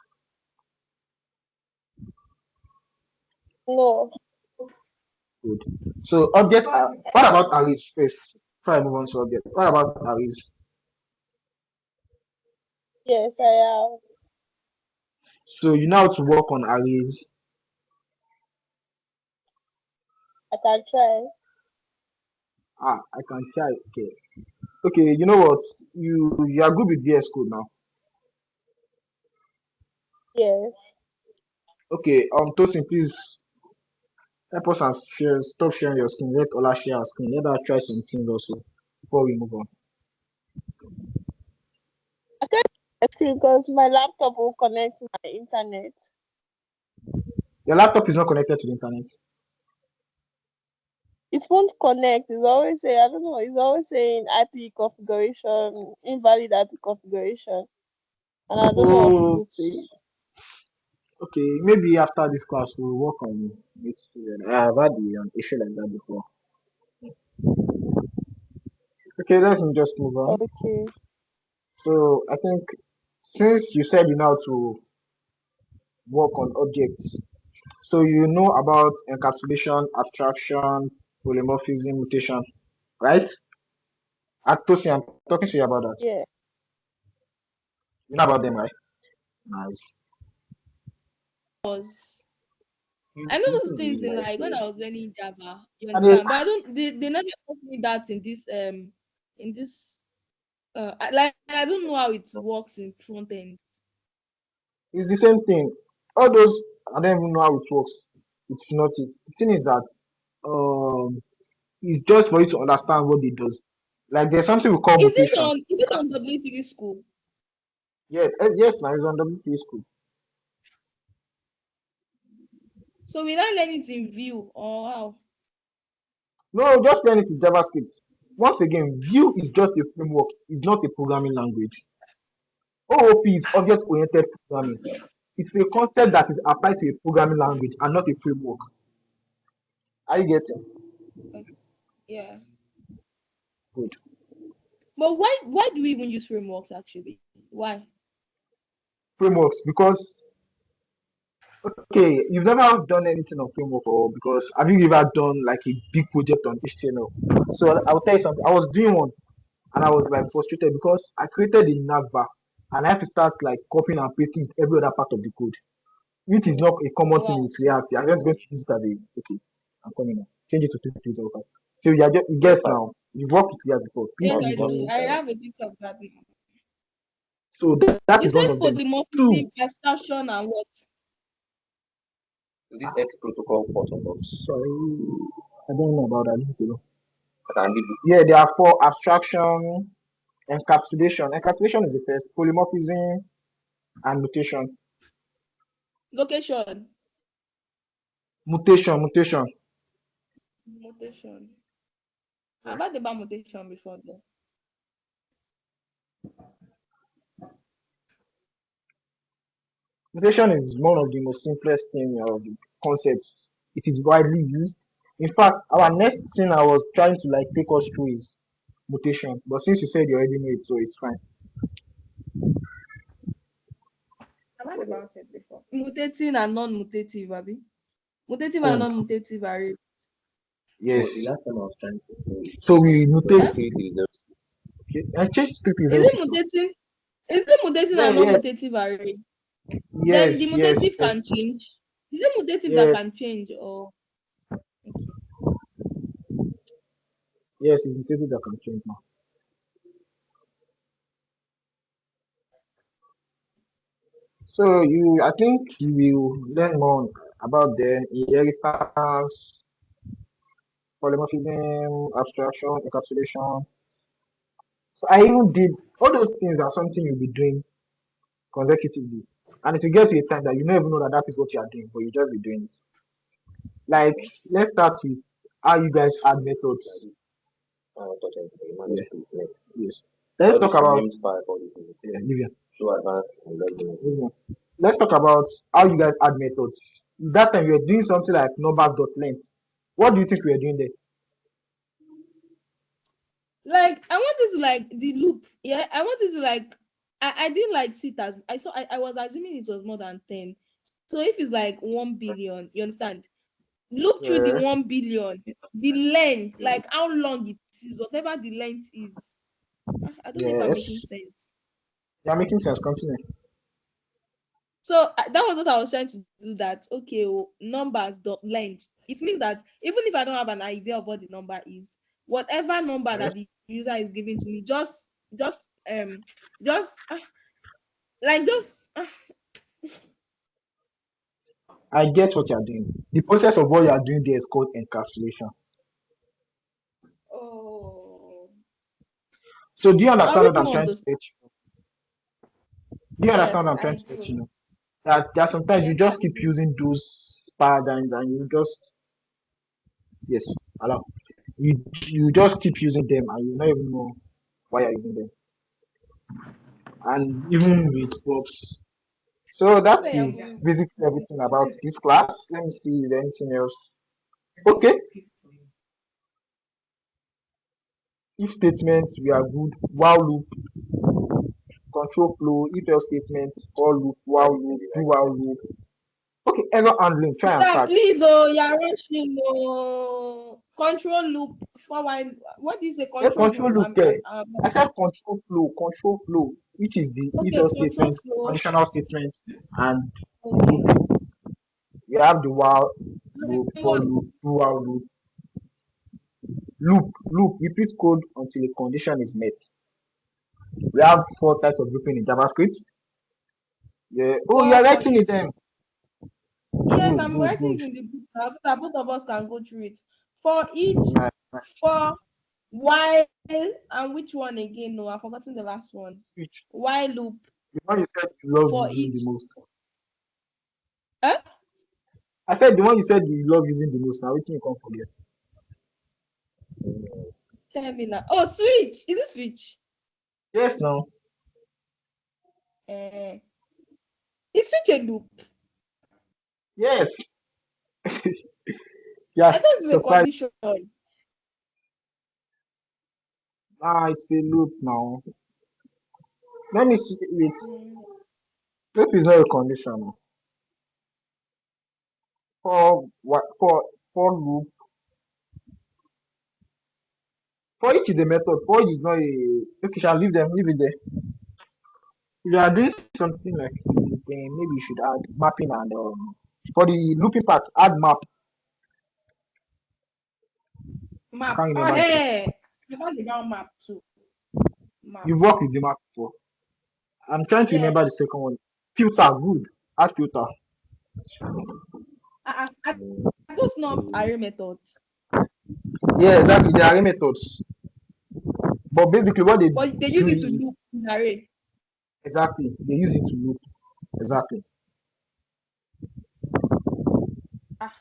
No. Good. So object. What about arrays first? Before I move on to object. What about arrays? Yes, I have. So you know how to work on arrays. I can try. I can try. Okay. Okay. You know what? You are good with VS Code now. Yes. Okay. Tosin, please help us and share. Stop sharing your screen. Let Ola share our screen. Let her try some things also before we move on. I can't screen because my laptop will connect to my internet. Your laptop is not connected to the internet. It won't connect. It's always saying, I don't know, it's always saying IP configuration, invalid IP configuration. And I don't know what to Oh, do to it. okay. Maybe after this class we'll work on it. I've had the issue like that before. Okay, let me just move on. Okay. So I think since you said you know how to work on objects, so you know about encapsulation, abstraction, polymorphism, mutation, right? Tosin, I'm talking to you about that. Yeah. You know about them, right? Nice. Was You I know those you things really in like like when it. I was learning Java, you And then, understand? But I don't they never taught me that in this I don't know how it works in front end. it's the same thing. All those I don't even know how it works. It's not it. The thing is that it's just for you to understand what it does. Like there's something we call mutation. Is it on W3 school? Yeah, yes, now it's on W3 school. So we don't learn it in Vue or how? No, just learn it in JavaScript. Once again, Vue is just a framework. It's not a programming language. OOP is object-oriented programming. It's a concept that is applied to a programming language and not a framework. Are you getting? Yeah. Good. But why do we even use frameworks actually? Why? Frameworks, because okay, you've never done anything on framework, or because have you ever done like a big project on HTML? So I'll tell you something. I was doing one and I was like frustrated because I created a navbar and I have to start like copying and pasting every other part of the code, which is not a common thing Wow. with React. I'm just going to use it as a okay. I'm coming now. Change it to 3 okay. So you get now. You've worked with React before. Please Yes, do I it do. just I have a picture of that now. so that You is one said of them. polymorphism, Two. abstraction, and what? So this X protocol for support. Sorry, I don't know about that. Can be Yeah, there are four: abstraction, encapsulation. Encapsulation is the first. Polymorphism and mutation. Location. Mutation. Mutation. I've heard about mutation before though. Mutation is one of the most simplest thing of the concepts. It is widely used. In fact, our next thing I was trying to like take us through is mutation. But since you said you already know it, so it's fine. I've heard about it before. Mutating and non-mutative, Abi. Mutative and Oh, non-mutative are yes. the last time I was trying to do So we mutate. Yes? 3306. Okay. I changed Is it 3306. mutating? Is it mutating Yeah, and yes, non-mutative array? Then the yes, yes, mutative yes, can change. Is it mutative that yes, can change or okay? yes. It's mutated that can change now. So I think you will learn more about the inheritance, polymorphism, abstraction, encapsulation. So I even did all those things are something you'll be doing consecutively, and it will get to a time that you don't even know that that is what you are doing, but you just be doing it. Like let's start with how you guys add methods. Touching the Yeah, manage to make yes. Let's all talk this about named file for this yeah, Vivian. show advanced and login. Vivian. Let's talk about how you guys add methods. That time you were doing something like numbers.length. What do you think we are doing there? Like I wanted to like the loop. Yeah, I wanted to like I didn't like see it as I was assuming it was more than 10. So if it's like 1 billion, you understand? Look through the Yeah, 1 billion, the length, Mm. like how long it is, whatever the length is. I don't know if I'm making yes. sense. You're making sense. Continue. So that was what I was trying to do. That okay, numbers dot length. It means that even if I don't have an idea of what the number is, whatever number Yes. that the user is giving to me, just just like just I get what you're doing. The process of what you are doing there is called encapsulation. oh. So do you I'll understand read what I'm more on trying to those. let you know? Do you understand what Yes, I'm trying I to let do. you know? That there are sometimes you Yes, I just keep do. using those paradigms and you just yes, allow you just keep using them and you don't even know why you're using them. And even with props. So that Okay, is basically everything about this class. Let me see if there's anything else. Okay. If statements we are good, while loop, control flow, if else statement, for loop, while loop, do while loop. Okay, error handling, try and sir, catch. please, oh, you're rushing. Oh, control loop for while. What is a Yeah, control control loop? loop there. I said control flow, which is the if Okay, else control statement, flow. conditional statement, and Okay. loop. We have the while loop, for What? loop, do while loop, loop, repeat code until a condition is met. We have four types of looping in JavaScript. Yeah. Oh, you are For writing it each. then. Yes, Good, I'm good, writing good. in the book now so that both of us can go through it. For each, My- my- for while, and which one again? No, I've forgotten the last one. Which While loop the one you said you love for using each. the most. Huh? I said the one you said you love using the most. Now, which you can't forget. Tell me now. Oh, switch. Is it switch? Yes, now. Uh, is switch a loop? Yes. I Yes. thought it's a Surprise. condition. It's a loop now. Let me see. Wait. Mm. Loop is not a condition now. For what? For loop. For each is a method. For each is not a. Okay, shall leave them. Leave it there. If you are doing something like this, then maybe you should add mapping and for the looping part, add map. I Map. can't Oh, remember the second. hey. About the ground map too. Map. You work with the map before. I'm trying to remember Yes. the second one. Filter, good. Add filter. Are those not array methods? Yeah, exactly. There are methods. But basically what they But they do use it to is loop in array. exactly they use it to loop. Exactly. Ah.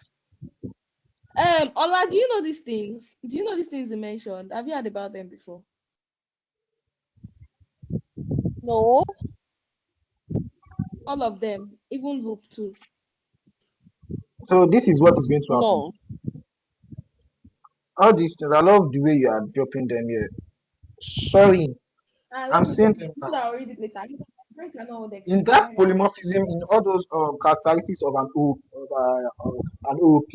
Ola, do you know these things? Do you know these things you mentioned? Have you heard about them before? No. All of them, even loop too. So this is what is going to happen. No. All these things, I love the way you are dropping them here. Sorry, Let I'm me saying drop them it. now. So that I'll read it later. I don't know what they In say. that polymorphism, in all those characteristics of of an OOP,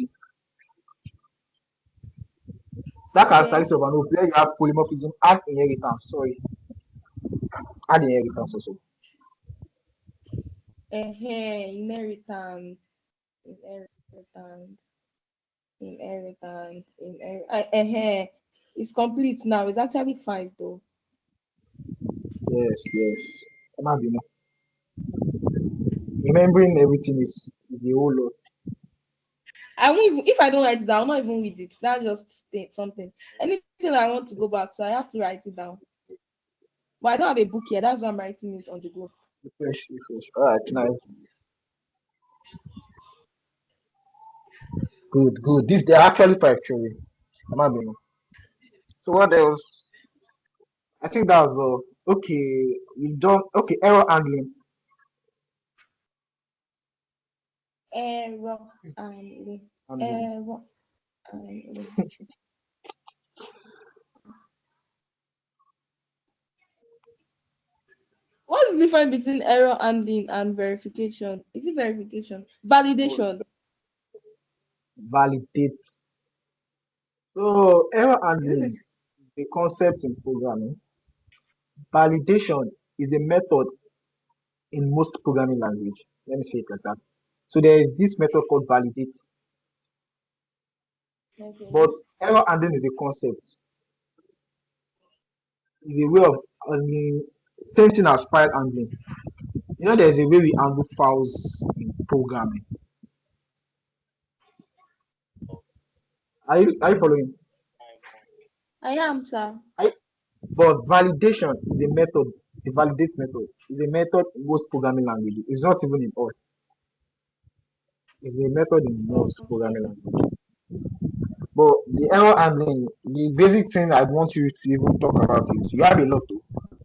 that Okay. characteristics of an OOP, where you have polymorphism and inheritance. Sorry, and inheritance also. Inheritance, inheritance, inheritance. It's complete now. It's actually 5 though. Yes, yes. Come on, you know. Remembering everything is a whole lot. I won't even, if I don't write it down, I'll not even read it. That's just something. Anything I want to go back to, I have to write it down. But I don't have a book here. That's why I'm writing it on the go. Refresh, refresh. All right, nice. Good, good. This they're actually five actually. Come on, you know. So what else? I think that was all. Okay, we done. Okay, error handling. Error and Handling. error and What's the difference between error handling and verification? Is it verification? Oh, Validation. validate. So error This handling is is a concept in programming. Validation is a method in most programming language. Let me say it like that. So there is this method called validate, but okay. error handling is a concept. Is a way of same thing as file handling. You know, there's a way we handle files in programming. Are you following? I am, sir. I, but validation is a method. The validate method is a method in most programming languages. It's not even in all. It's a method in most Okay. programming languages. But the error handling, the basic thing I want you to even talk about is you have a lot to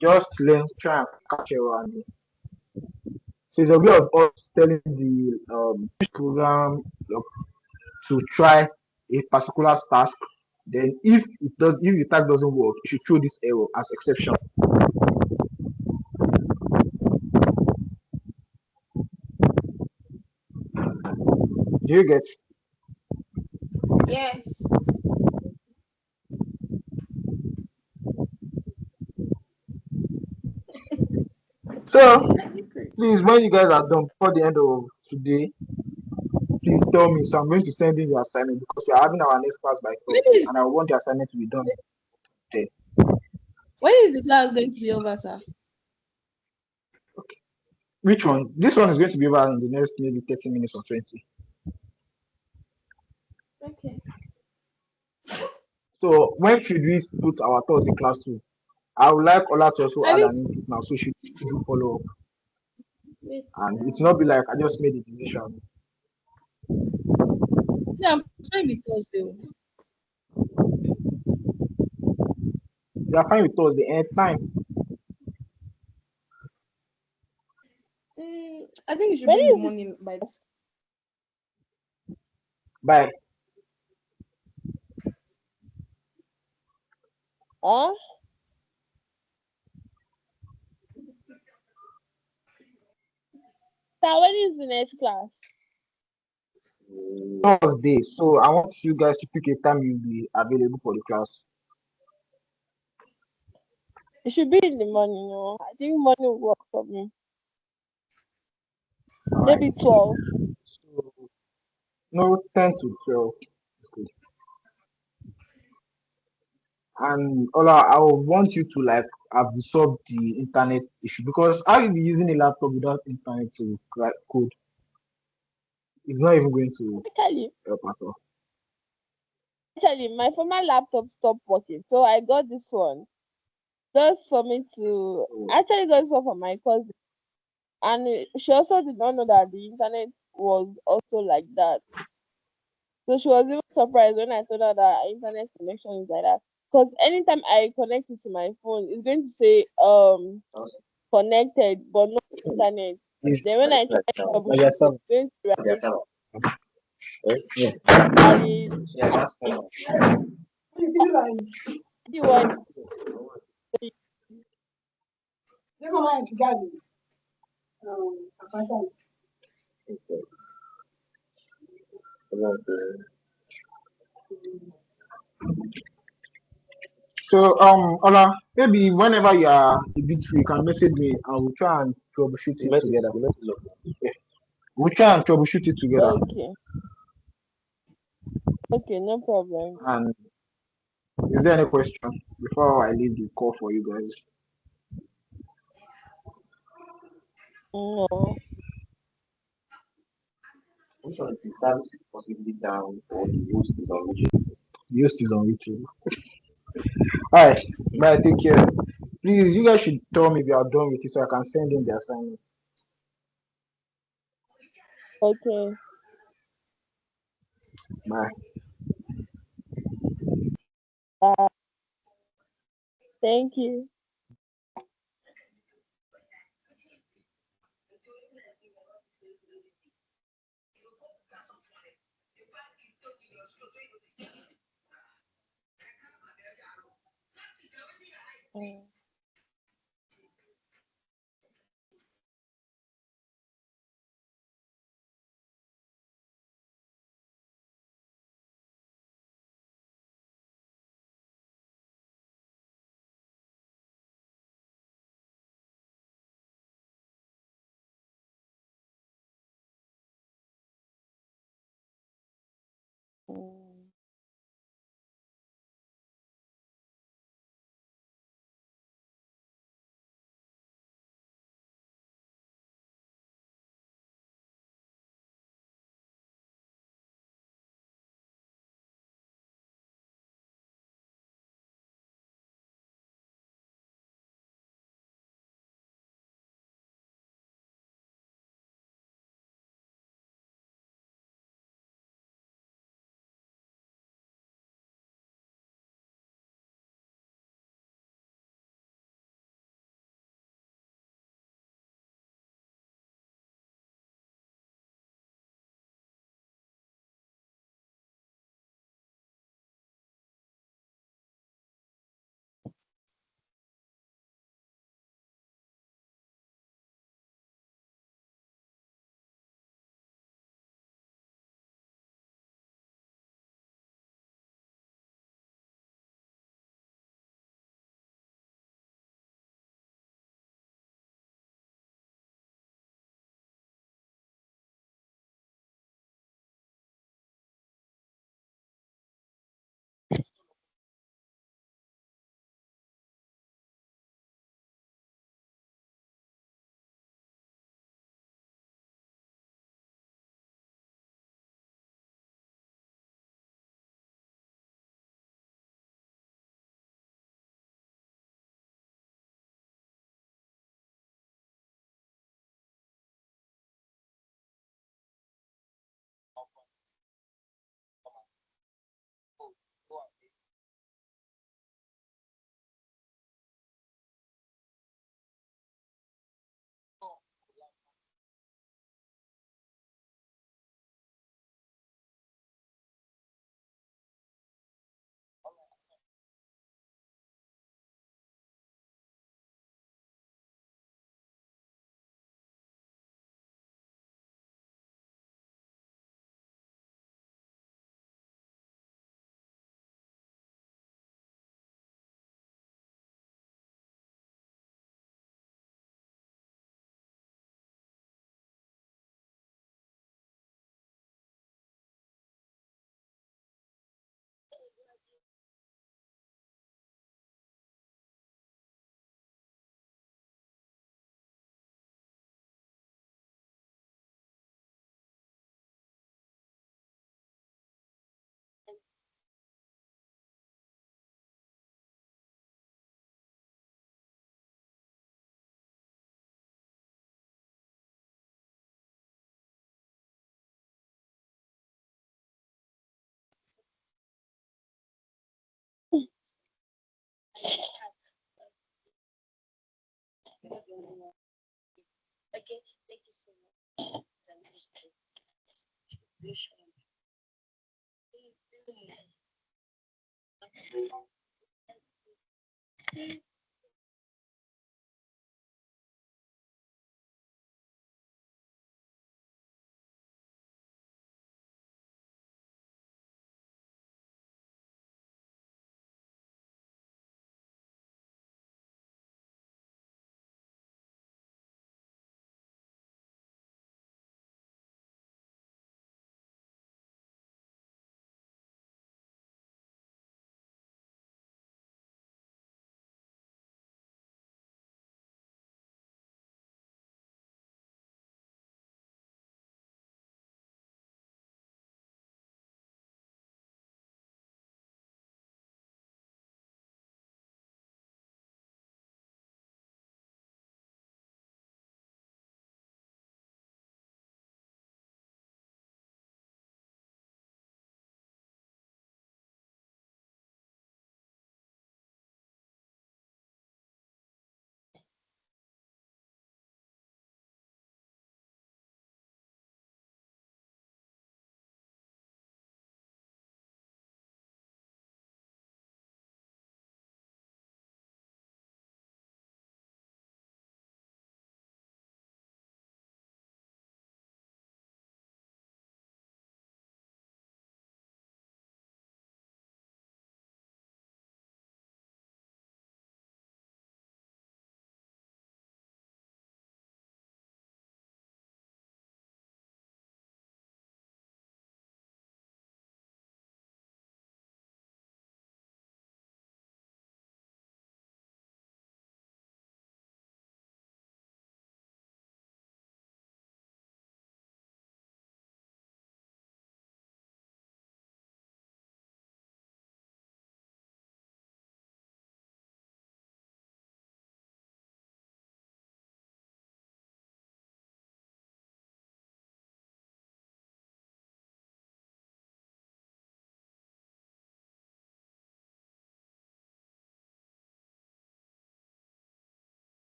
just learn, try and catch error handling. So it's a way of us telling the program to try a particular task. Then if the task doesn't work, you should throw this error as exception. Do you get? Yes. So Okay. please, when you guys are done before the end of today, please tell me. So I'm going to send in the assignment because we are having our next class by When 12, is and I want the assignment to be done today. when is the class going to be over, sir? Okay. Which one? This one is going to be over in the next maybe 30 minutes or 20. Okay. So when should we put our thoughts in class two? I would like Ola to also I add think an input now, so she do follow up, Wait. and it will not be like I just made a decision. Yeah, I'm fine with Thursday. You are fine with us the end time I think you should when be in the is it? morning by this. by Huh? So when is the next class? Thursday. So I want you guys to pick a time you'll be available for the class. It should be in the morning. No, I think morning will work for me. All right. Maybe 12. So no 10 to 12. It's good. And Ola, I would want you to like absorb the internet issue because how you be using a laptop without internet to crack code? It's not even going to Actually, help at all. my former laptop stopped working, so I got this one just for me to So, actually got this one for my cousin, and she also did not know that the internet was also like that. So she was even surprised when I told her that our internet connection is like that. Because anytime I connect it to my phone, it's going to say connected but not internet. it's, Then when I try to But yes, troubleshoot sir. it, it's going to Yeah, write sir. Yeah. that the Yeah, that's fine. one Okay. Come on, sir. so Ola, maybe whenever you are a bit free, you can message me and we'll try and troubleshoot The it message, together. the message of We'll try and troubleshoot it together. okay. Okay, no problem. And is there any question before I leave the call for you guys? No. which one the service is possibly down or the host is unreachable. The host is on YouTube. All right, bye. Take care. Please, you guys should tell me if you are done with it so I can send in the assignment. Okay. Bye. Thank you. Mm. Mm.